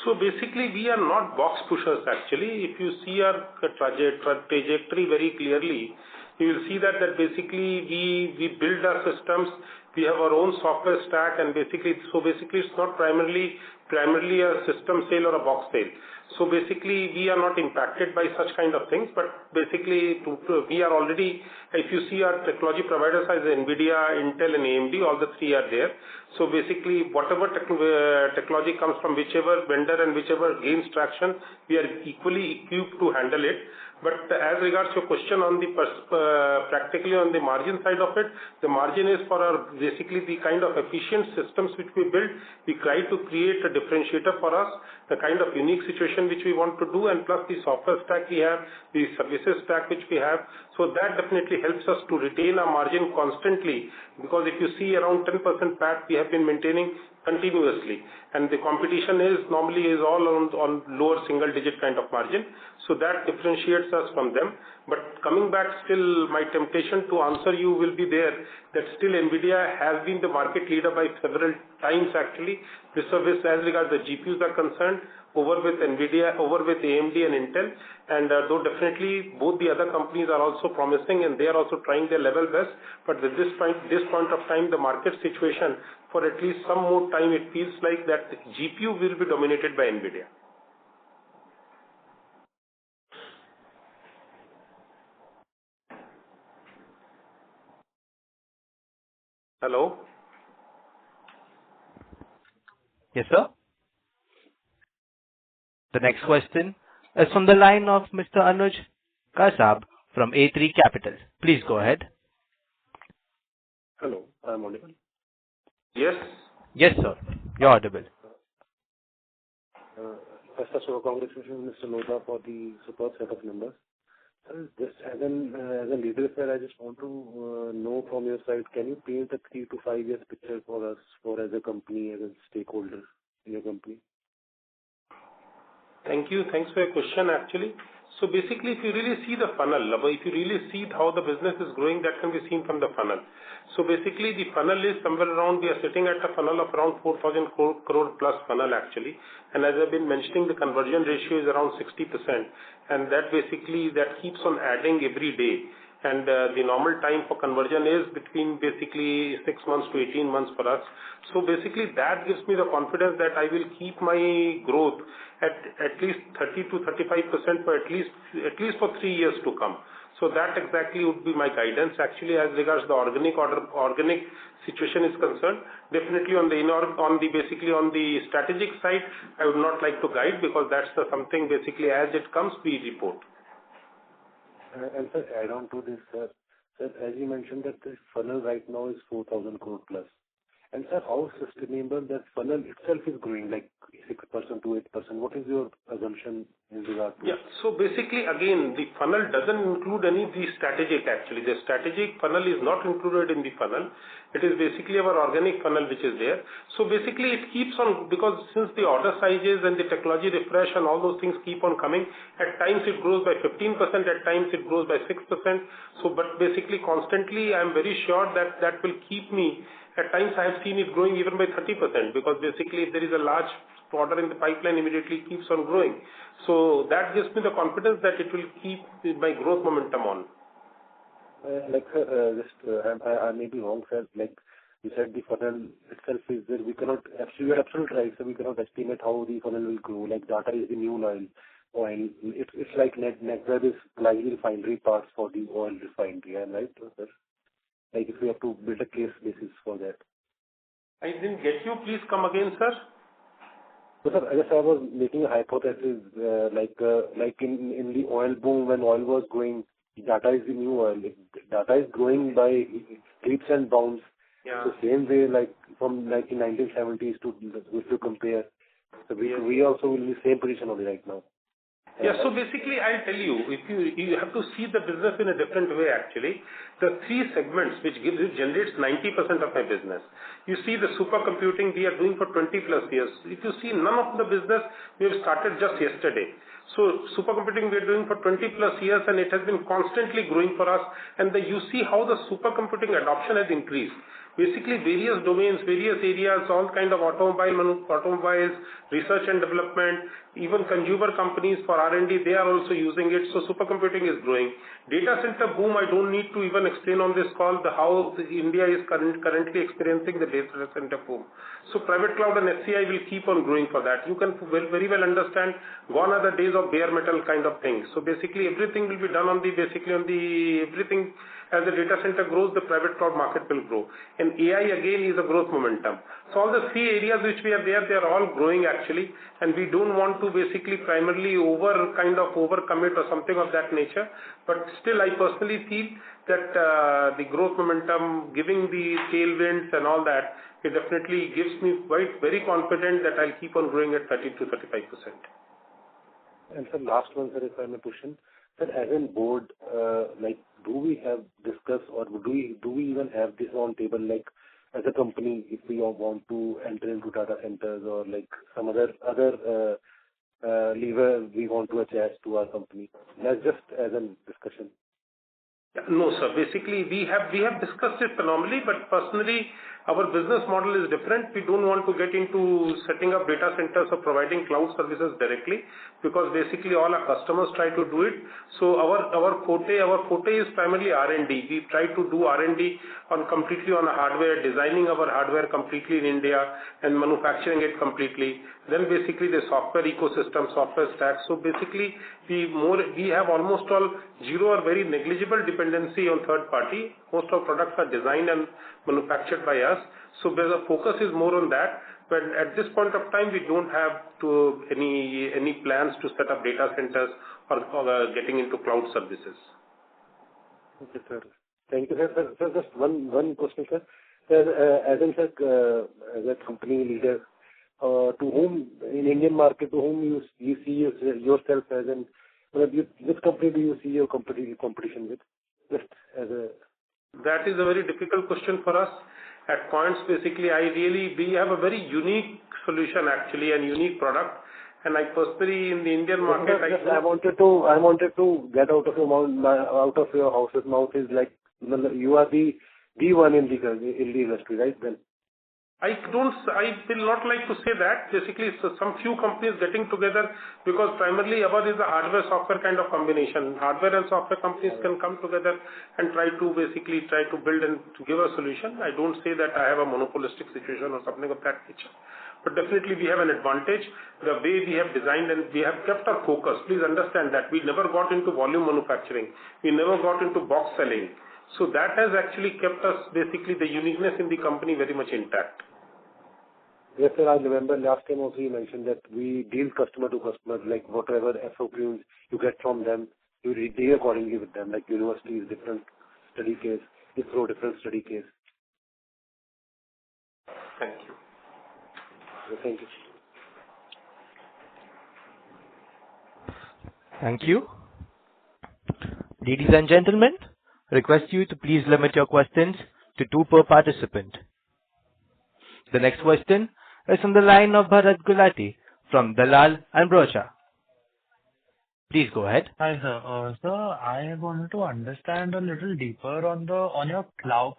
S3: So basically, we are not box pushers actually. If you see our trajectory very clearly, you will see that basically we build our systems, we have our own software stack, and basically it's not primarily a system sale or a box sale. So basically, we are not impacted by such kind of things, but basically we are already, if you see our technology providers as NVIDIA, Intel and AMD, all the three are there. So basically, whatever technology comes from whichever vendor and whichever gains traction, we are equally equipped to handle it. But as regards your question on the practically on the margin side of it, the margin is for our basically the kind of efficient systems which we build. We try to create a differentiator for us, the kind of unique situation which we want to do, and plus the software stack we have, the services stack which we have. So that definitely helps us to retain our margin constantly, because if you see around 10% PAT we have been maintaining continuously, and the competition is normally all on lower single digit kind of margin. So that differentiates us from them. But coming back, still my temptation to answer you will be there that still NVIDIA has been the market leader by several times actually. This service as regards the GPUs are concerned, over with NVIDIA, over with AMD and Intel, and though definitely both the other companies are also promising and they are also trying their level best, but with this point of time, the market situation for at least some more time, it feels like that GPU will be dominated by NVIDIA. Hello?
S1: Yes, sir. The next question is from the line of Mr. Anuj Kasab from A3 Capital. Please go ahead.
S15: Hello, I'm audible.
S3: Yes.
S1: Yes, sir. You're audible.
S15: First of all, congratulations, Mr. Lodha, for the superb set of numbers. Just as a leader, sir, I just want to know from your side, can you paint a 3 to 5 years picture for us, for as a company, as a stakeholder in your company?
S3: Thank you. Thanks for your question actually. So basically, if you really see the funnel, if you really see how the business is growing, that can be seen from the funnel. So basically, the funnel is somewhere around, we are sitting at a funnel of around 4,000 crore plus funnel actually. And as I've been mentioning, the conversion ratio is around 60%. And that basically, that keeps on adding every day. And the normal time for conversion is between basically 6 months to 18 months for us. So basically that gives me the confidence that I will keep my growth at least 30 to 35% for at least for 3 years to come. So that exactly would be my guidance actually as regards the organic situation is concerned. Definitely on the strategic side, I would not like to guide because that's something basically as it comes we report.
S15: And sir, add on to this, sir. Sir, as you mentioned that the funnel right now is 4,000 crore plus. And sir, how sustainable that funnel itself is growing like 6% to 8%. What is your assumption in regard to?
S3: Yeah. So basically, again, the funnel doesn't include any of the strategic actually. The strategic funnel is not included in the funnel. It is basically our organic funnel which is there. So basically it keeps on, because since the order sizes and the technology refresh and all those things keep on coming, at times it grows by 15%, at times it grows by 6%. So but basically constantly I am very sure that that will keep me, at times I have seen it growing even by 30%, because basically if there is a large order in the pipeline, immediately keeps on growing. So that gives me the confidence that it will keep my growth momentum on.
S15: I may be wrong, sir. Like you said, the funnel itself is there. We cannot, you're absolutely right. So we cannot estimate how the funnel will grow. Like data is the new oil. It's like Netweb is like the refinery parts for the oil refinery. Am I right, sir? Like if we have to build a case basis for that.
S3: I didn't get you. Please come again, sir.
S15: So sir, I guess I was making a hypothesis, like in the oil boom when oil was growing, data is the new oil. Data is growing by leaps and bounds.
S3: Yeah.
S15: So same way, like from like in 1970s to if you compare, so we also will be same position only right now.
S3: Yeah. So basically, I'll tell you, if you have to see the business in a different way actually. The three segments which generates 90% of my business. You see the supercomputing we are doing for 20 plus years. If you see, none of the business we have started just yesterday. So supercomputing we are doing for 20 plus years, and it has been constantly growing for us. And you see how the supercomputing adoption has increased. Basically various domains, various areas, all kind of automobiles, research and development, even consumer companies for R&D, they are also using it. So supercomputing is growing. Data center boom, I don't need to even explain on this call how India is currently experiencing the data center boom. So private cloud and SCI will keep on growing for that. You can very well understand, gone are the days of bare metal kind of thing. So basically everything will be done everything. As the data center grows, the private cloud market will grow. And AI again is a growth momentum. So all the three areas which we are there, they are all growing actually. And we don't want to basically primarily overcommit or something of that nature. But still I personally feel that the growth momentum, giving the tailwinds and all that, it definitely gives me very confident that I'll keep on growing at 30 to 35%.
S15: And sir, last one, sir, if I may push in. Sir, as in board, do we have discussed or do we even have this on table, like as a company, if we want to enter into data centers or like some other lever we want to attach to our company? That's just as a discussion.
S3: No, sir. Basically, we have discussed it phenomenally, but personally, our business model is different. We don't want to get into setting up data centers or providing cloud services directly, because basically all our customers try to do it. So our forte is primarily R&D. We try to do R&D completely on hardware, designing our hardware completely in India and manufacturing it completely. Then basically the software ecosystem, software stack. So basically we have almost all zero or very negligible dependency on third party. Most of products are designed and manufactured by us. So the focus is more on that. But at this point of time, we don't have any plans to set up data centers or getting into cloud services.
S15: Okay, sir. Thank you, sir. Sir, just one question, sir. Sir, as a company leader, to whom in Indian market, to whom you see yourself as which company do you see your competition with? Just as a...
S3: That is a very difficult question for us. At points, basically, we have a very unique solution actually, and unique product. And I personally, in the Indian market,
S15: I wanted to get out of your house's mouth is like, you are the one in the industry, right? Then
S3: I will not like to say that. Basically, some few companies getting together, because primarily ours is a hardware software kind of combination. Hardware and software companies can come together and try to build and to give a solution. I don't say that I have a monopolistic situation or something of that nature. But definitely we have an advantage. The way we have designed and we have kept our focus. Please understand that we never got into volume manufacturing. We never got into box selling. So that has actually kept us, basically the uniqueness in the company very much intact.
S15: Yes, sir. I remember last time also you mentioned that we deal customer to customer, like whatever SOPs you get from them, you deal accordingly with them, like university is different study case, ISRO different study case.
S3: Thank you.
S15: Thank you.
S1: Thank you. Ladies and gentlemen, request you to please limit your questions to two per participant. The next question is from the line of Bharat Gulati from Dalal and Brocha. Please go ahead.
S16: Hi, sir. Sir, I wanted to understand a little deeper on your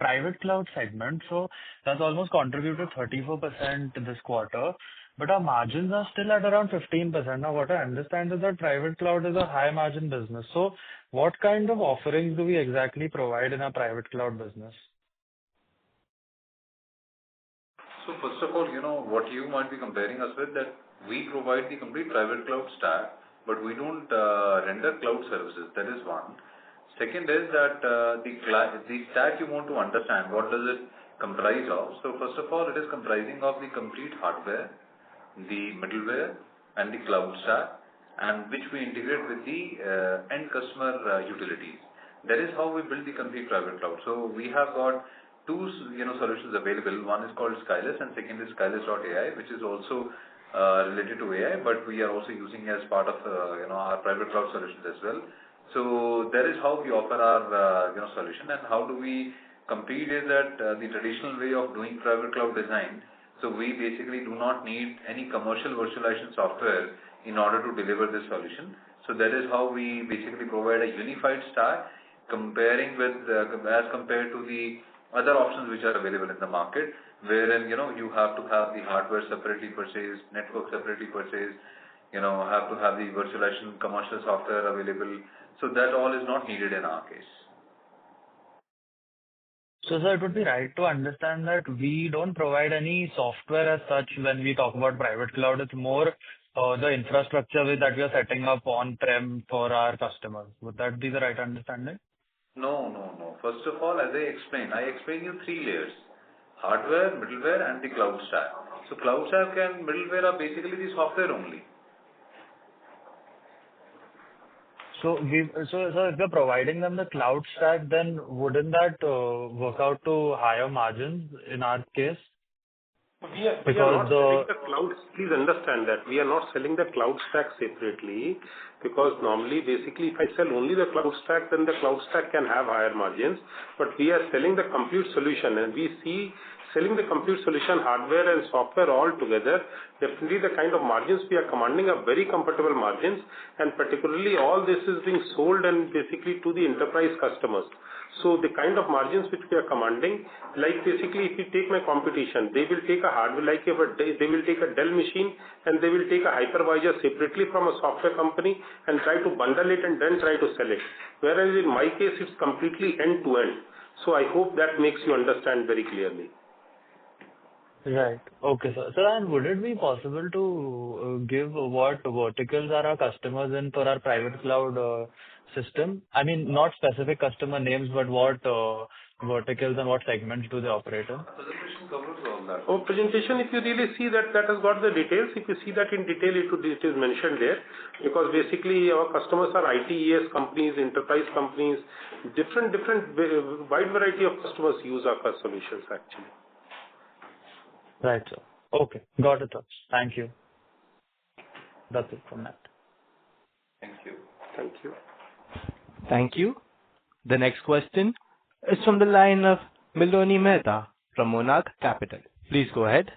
S16: private cloud segment. So that's almost contributed 34% this quarter, but our margins are still at around 15%. Now, what I understand is that private cloud is a high margin business. So what kind of offerings do we exactly provide in our private cloud business?
S12: So first of all, what you might be comparing us with, that we provide the complete private cloud stack, but we don't render cloud services. That is one. Second is that the stack you want to understand, what does it comprise of? So first of all, it is comprising of the complete hardware, the middleware, and the cloud stack, and which we integrate with the end customer utilities. That is how we build the complete private cloud. So we have got two solutions available. One is called Skylus, and second is Skylus.ai, which is also related to AI, but we are also using as part of our private cloud solutions as well. So that is how we offer our solution. And how do we compete is that the traditional way of doing private cloud design. So we basically do not need any commercial virtualization software in order to deliver this solution. So that is how we basically provide a unified stack comparing with as compared to the other options which are available in the market, wherein you have to have the hardware separately purchased, network separately purchased, have to have the virtualization commercial software available. So that all is not needed in our case.
S16: So, sir, it would be right to understand that we don't provide any software as such when we talk about private cloud. It's more the infrastructure that we are setting up on-prem for our customers. Would that be the right understanding?
S12: No. First of all, as I explain you three layers: hardware, middleware, and the cloud stack. So cloud stack and middleware are basically the software only.
S16: So if we're providing them the cloud stack, then wouldn't that work out to higher margins in our case?
S3: We are not selling the cloud. Please understand that we are not selling the cloud stack separately, because normally, basically, if I sell only the cloud stack, then the cloud stack can have higher margins. But we are selling the complete solution, and we see selling the complete solution, hardware and software all together, definitely the kind of margins we are commanding are very comfortable margins, and particularly all this is being sold and basically to the enterprise customers. So the kind of margins which we are commanding, like basically if you take my competition, they will take a hardware, they will take a Dell machine and they will take a hypervisor separately from a software company and try to bundle it and then try to sell it. Whereas in my case, it's completely end to end. So I hope that makes you understand very clearly.
S16: Right. Okay, sir. Sir, and would it be possible to give what verticals are our customers in for our private cloud system? I mean, not specific customer names, but what verticals and what segments do they operate in?
S12: Presentation covers all that.
S3: Oh, presentation, if you really see that has got the details. If you see that in detail, it is mentioned there, because basically our customers are ITES companies, enterprise companies, different wide variety of customers use our solutions actually.
S16: Right, sir. Okay. Got it, sir. Thank you. That's it from that.
S12: Thank you.
S3: Thank you.
S1: Thank you. The next question is from the line of Miloni Mehta from Monarch Capital. Please go ahead.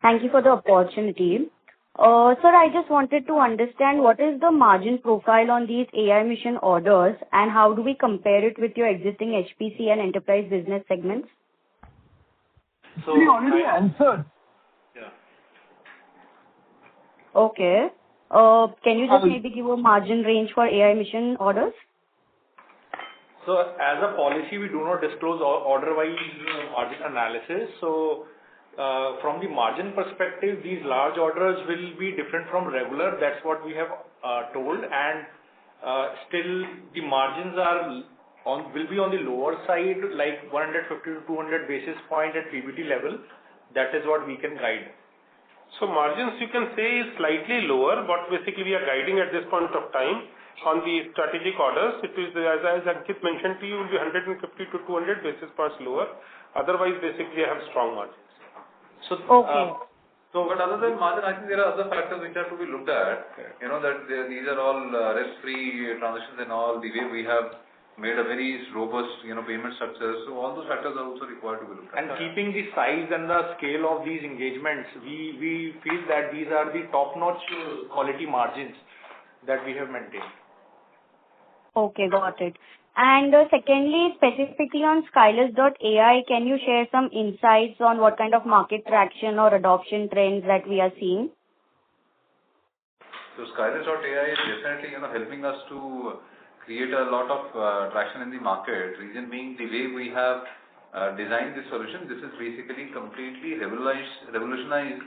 S17: Thank you for the opportunity. Sir, I just wanted to understand what is the margin profile on these AI mission orders, and how do we compare it with your existing HPC and enterprise business segments?
S8: So we already answered.
S12: Yeah.
S17: Okay. Can you just maybe give a margin range for AI mission orders?
S4: So as a policy, we do not disclose order-wise margin analysis. So from the margin perspective, these large orders will be different from regular. That's what we have told. And still the margins will be on the lower side, like 150 to 200 basis point at PBT level. That is what we can guide.
S3: So margins you can say is slightly lower, but basically we are guiding at this point of time on the strategic orders. It is, as Ankit mentioned to you, will be 150 to 200 basis points lower. Otherwise, basically I have strong margins.
S4: So
S17: okay.
S12: So, but other than margin, I think there are other factors which have to be looked at. You know that these are all risk-free transactions and all. The way we have made a very robust, payment structure. So all those factors are also required to be looked at.
S4: And keeping the size and the scale of these engagements, we feel that these are the top-notch quality margins that we have maintained.
S17: Okay, got it. And secondly, specifically on Skylus.ai, can you share some insights on what kind of market traction or adoption trends that we are seeing?
S12: So Skylus.ai is definitely helping us to create a lot of traction in the market. Reason being the way we have designed this solution, this is basically completely revolutionized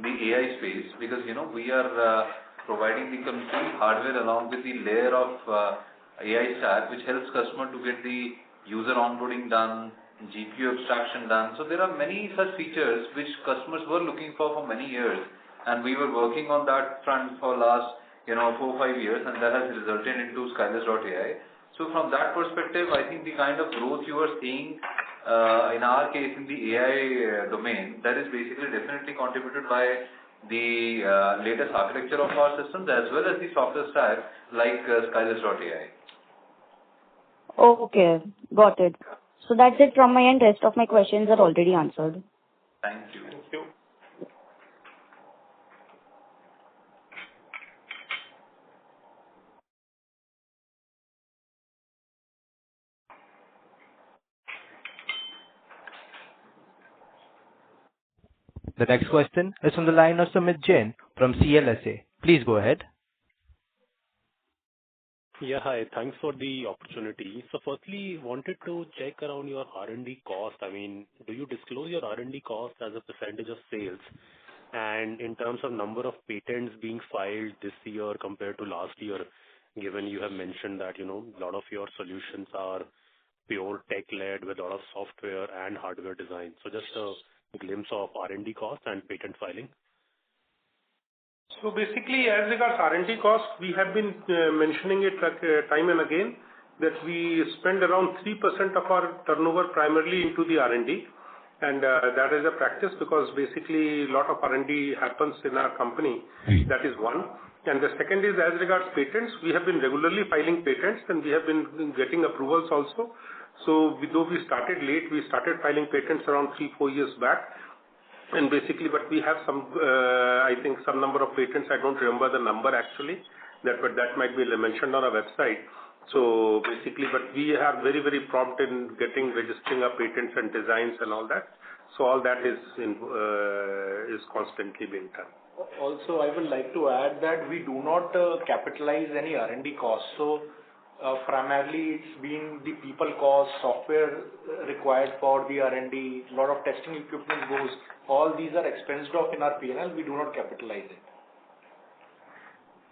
S12: the AI space because we are providing the complete hardware along with the layer of AI stack which helps customer to get the user onboarding done, GPU abstraction done. So there are many such features which customers were looking for many years. And we were working on that front for last 4-5 years, and that has resulted into Skylus.ai. So from that perspective, I think the kind of growth you are seeing in our case in the AI domain, that is basically definitely contributed by the latest architecture of our systems as well as the software stack like Skylus.ai.
S17: Okay, got it. So that's it from my end. Rest of my questions are already answered.
S12: Thank you.
S3: Thank you.
S1: The next question is from the line of Sumit Jain from CLSA. Please go ahead.
S18: Yeah, hi. Thanks for the opportunity. So firstly, wanted to check around your R&D cost. I mean, do you disclose your R&D cost as a percentage of sales? And in terms of number of patents being filed this year compared to last year, given you have mentioned that, a lot of your solutions are pure tech-led with a lot of software and hardware design. So just a glimpse of R&D cost and patent filing.
S3: So basically, as regards R&D cost, we have been mentioning it time and again that we spend around 3% of our turnover primarily into the R&D. And that is a practice because basically a lot of R&D happens in our company. That is one. And the second is as regards patents, we have been regularly filing patents and we have been getting approvals also. So though we started late, we started filing patents around 3-4 years back. And basically, but we have some, I think some number of patents, I don't remember the number actually, but that might be mentioned on our website. So basically, but we are very, very prompt in registering our patents and designs and all that. So all that is constantly being done.
S4: Also, I would like to add that we do not capitalize any R&D costs. So primarily it's been the people cost, software required for the R&D, a lot of testing equipment goes. All these are expensed off in our P&L. We do not capitalize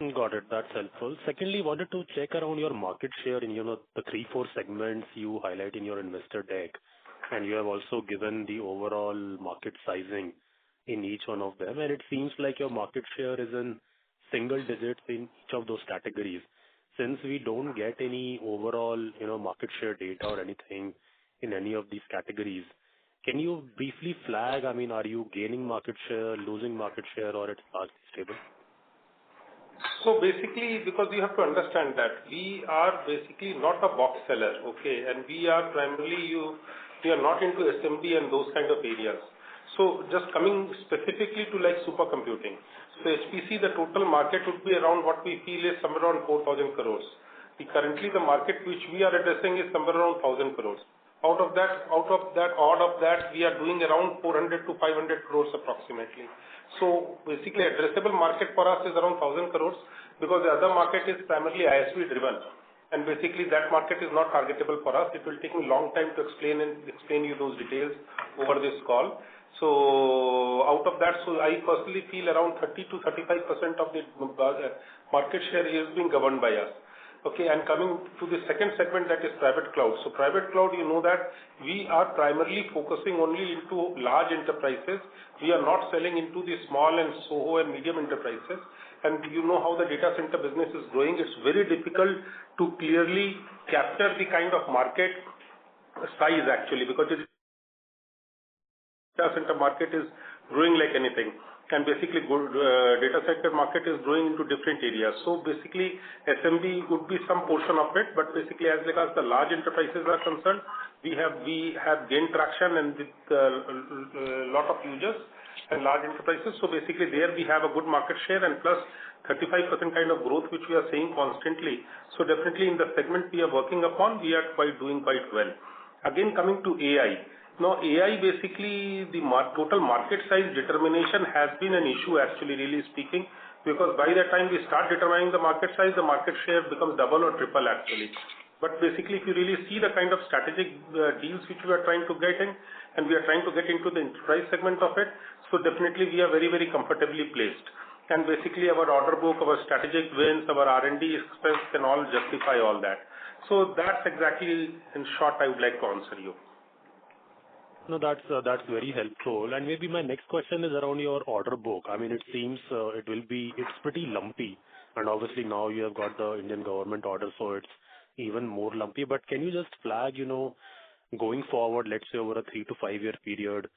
S4: it.
S18: Got it. That's helpful. Secondly, wanted to check around your market share in, the 3-4 segments you highlight in your investor deck. And you have also given the overall market sizing in each one of them. And it seems like your market share is in single digits in each of those categories. Since we don't get any overall, market share data or anything in any of these categories, can you briefly flag, I mean, are you gaining market share, losing market share, or it's largely stable?
S3: So basically, because you have to understand that we are basically not a box seller, okay, and we are primarily, we are not into SMB and those kind of areas. So just coming specifically to like supercomputing. So HPC, the total market would be around what we feel is somewhere around 4,000 crores. Currently the market which we are addressing is somewhere around 1,000 crores. Out of that, we are doing around 400 to 500 crores approximately. So basically, addressable market for us is around 1,000 crores because the other market is primarily ISV driven, and basically that market is not targetable for us. It will take me a long time to explain you those details over this call. So out of that, so I personally feel around 30 to 35% of the market share is being governed by us. Okay, and coming to the second segment, that is private cloud. So private cloud, you know that we are primarily focusing only into large enterprises. We are not selling into the small and SOHO and medium enterprises. And you know how the data center business is growing. It's very difficult to clearly capture the kind of market size actually, because the data center market is growing like anything. and basically data center market is growing into different areas. So basically SMB would be some portion of it, but basically as regards the large enterprises are concerned, we have gained traction and with a lot of users and large enterprises. So basically there we have a good market share and plus 35% kind of growth which we are seeing constantly. So definitely in the segment we are working upon, we are doing quite well. Again, coming to AI. Now AI basically the total market size determination has been an issue actually, really speaking, because by the time we start determining the market size, the market share becomes double or triple actually. But basically if you really see the kind of strategic deals which we are trying to get in, and we are trying to get into the enterprise segment of it, so definitely we are very, very comfortably placed. And basically our order book, our strategic wins, our R&D expense can all justify all that. So that's exactly in short I would like to answer you.
S18: No, that's very helpful. And maybe my next question is around your order book. I mean, it seems it's pretty lumpy, and obviously now you have got the Indian government order, so it's even more lumpy. But can you just flag, going forward, let's say over a 3 to 5 year period,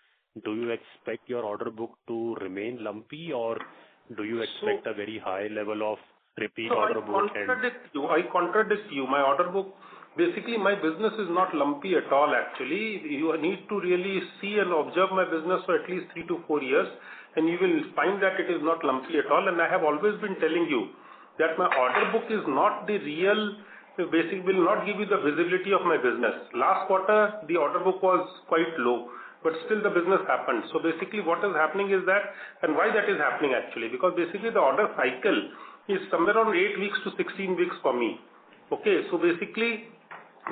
S18: do you expect your order book to remain lumpy, or do you expect a very high level of repeat order book?
S3: I contradict you. My order book, basically my business is not lumpy at all actually. You need to really see and observe my business for at least 3 to 4 years, and you will find that it is not lumpy at all. And I have always been telling you that my order book is not the real, will not give you the visibility of my business. Last quarter, the order book was quite low, but still the business happened. So basically what is happening is that, and why that is happening actually, because basically the order cycle is somewhere around 8 weeks to 16 weeks for me. Okay, so basically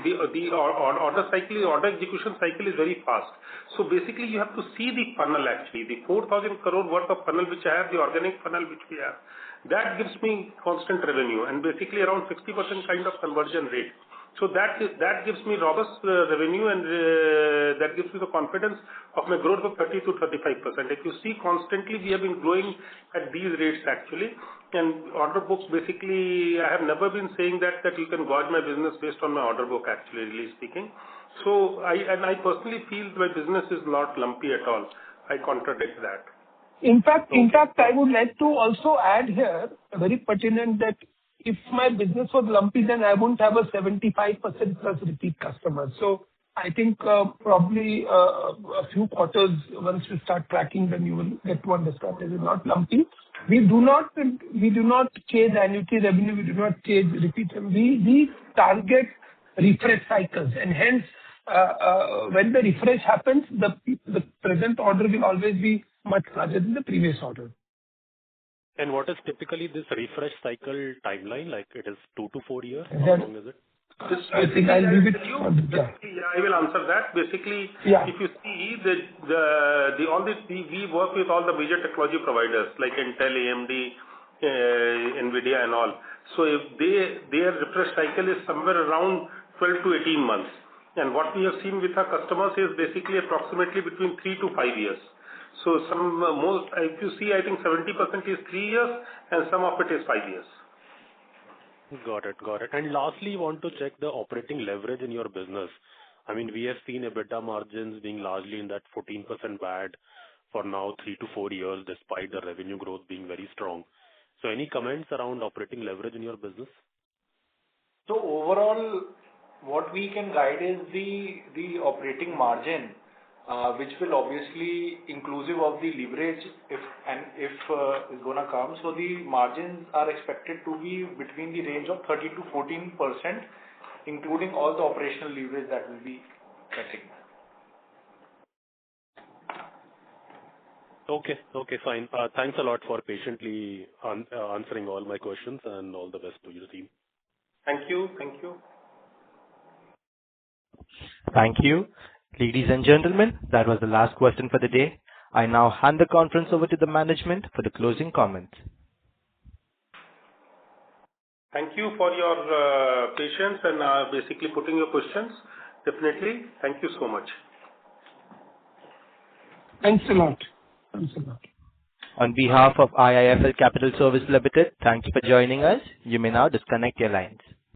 S3: the order execution cycle is very fast. So basically you have to see the funnel actually, the 4,000 crore worth of funnel which I have, the organic funnel which we have, that gives me constant revenue and basically around 60% kind of conversion rate. So that gives me robust revenue, and that gives me the confidence of my growth of 30 to 35%. If you see constantly we have been growing at these rates actually, and order books basically I have never been saying that you can gauge my business based on my order book actually, really speaking. So I personally feel my business is not lumpy at all. I contradict that.
S8: In fact, I would like to also add here, very pertinent, that if my business was lumpy, then I wouldn't have a 75% plus repeat customers. So I think probably a few quarters, once you start tracking, then you will get to understand it is not lumpy. We do not chase annuity revenue. We do not chase repeat revenue. We target refresh cycles, and hence when the refresh happens, the present order will always be much larger than the previous order.
S18: And what is typically this refresh cycle timeline? Like it is 2 to 4 years? How long is it?
S8: I think I'll leave it.
S3: I will answer that. Basically, if you see we work with all the major technology providers like Intel, AMD, Nvidia and all. So if their refresh cycle is somewhere around 12 to 18 months. And what we have seen with our customers is basically approximately between 3 to 5 years. So if you see, I think 70% is 3 years and some of it is 5 years.
S18: Got it. And lastly, want to check the operating leverage in your business. I mean, we have seen EBITDA margins being largely in that 14% band for now 3 to 4 years, despite the revenue growth being very strong. So any comments around operating leverage in your business?
S4: So overall, what we can guide is the operating margin, which will obviously inclusive of the leverage if is going to come. So the margins are expected to be between the range of 30 to 14%, including all the operational leverage that will be getting.
S18: Okay, fine. Thanks a lot for patiently answering all my questions, and all the best to your team.
S3: Thank you.
S1: Thank you. Ladies and gentlemen, that was the last question for the day. I now hand the conference over to the management for the closing comments.
S3: Thank you for your patience and basically putting your questions. Definitely. Thank you so much.
S8: Thanks a lot.
S1: On behalf of IIFL Capital Services Limited, thank you for joining us. You may now disconnect your lines.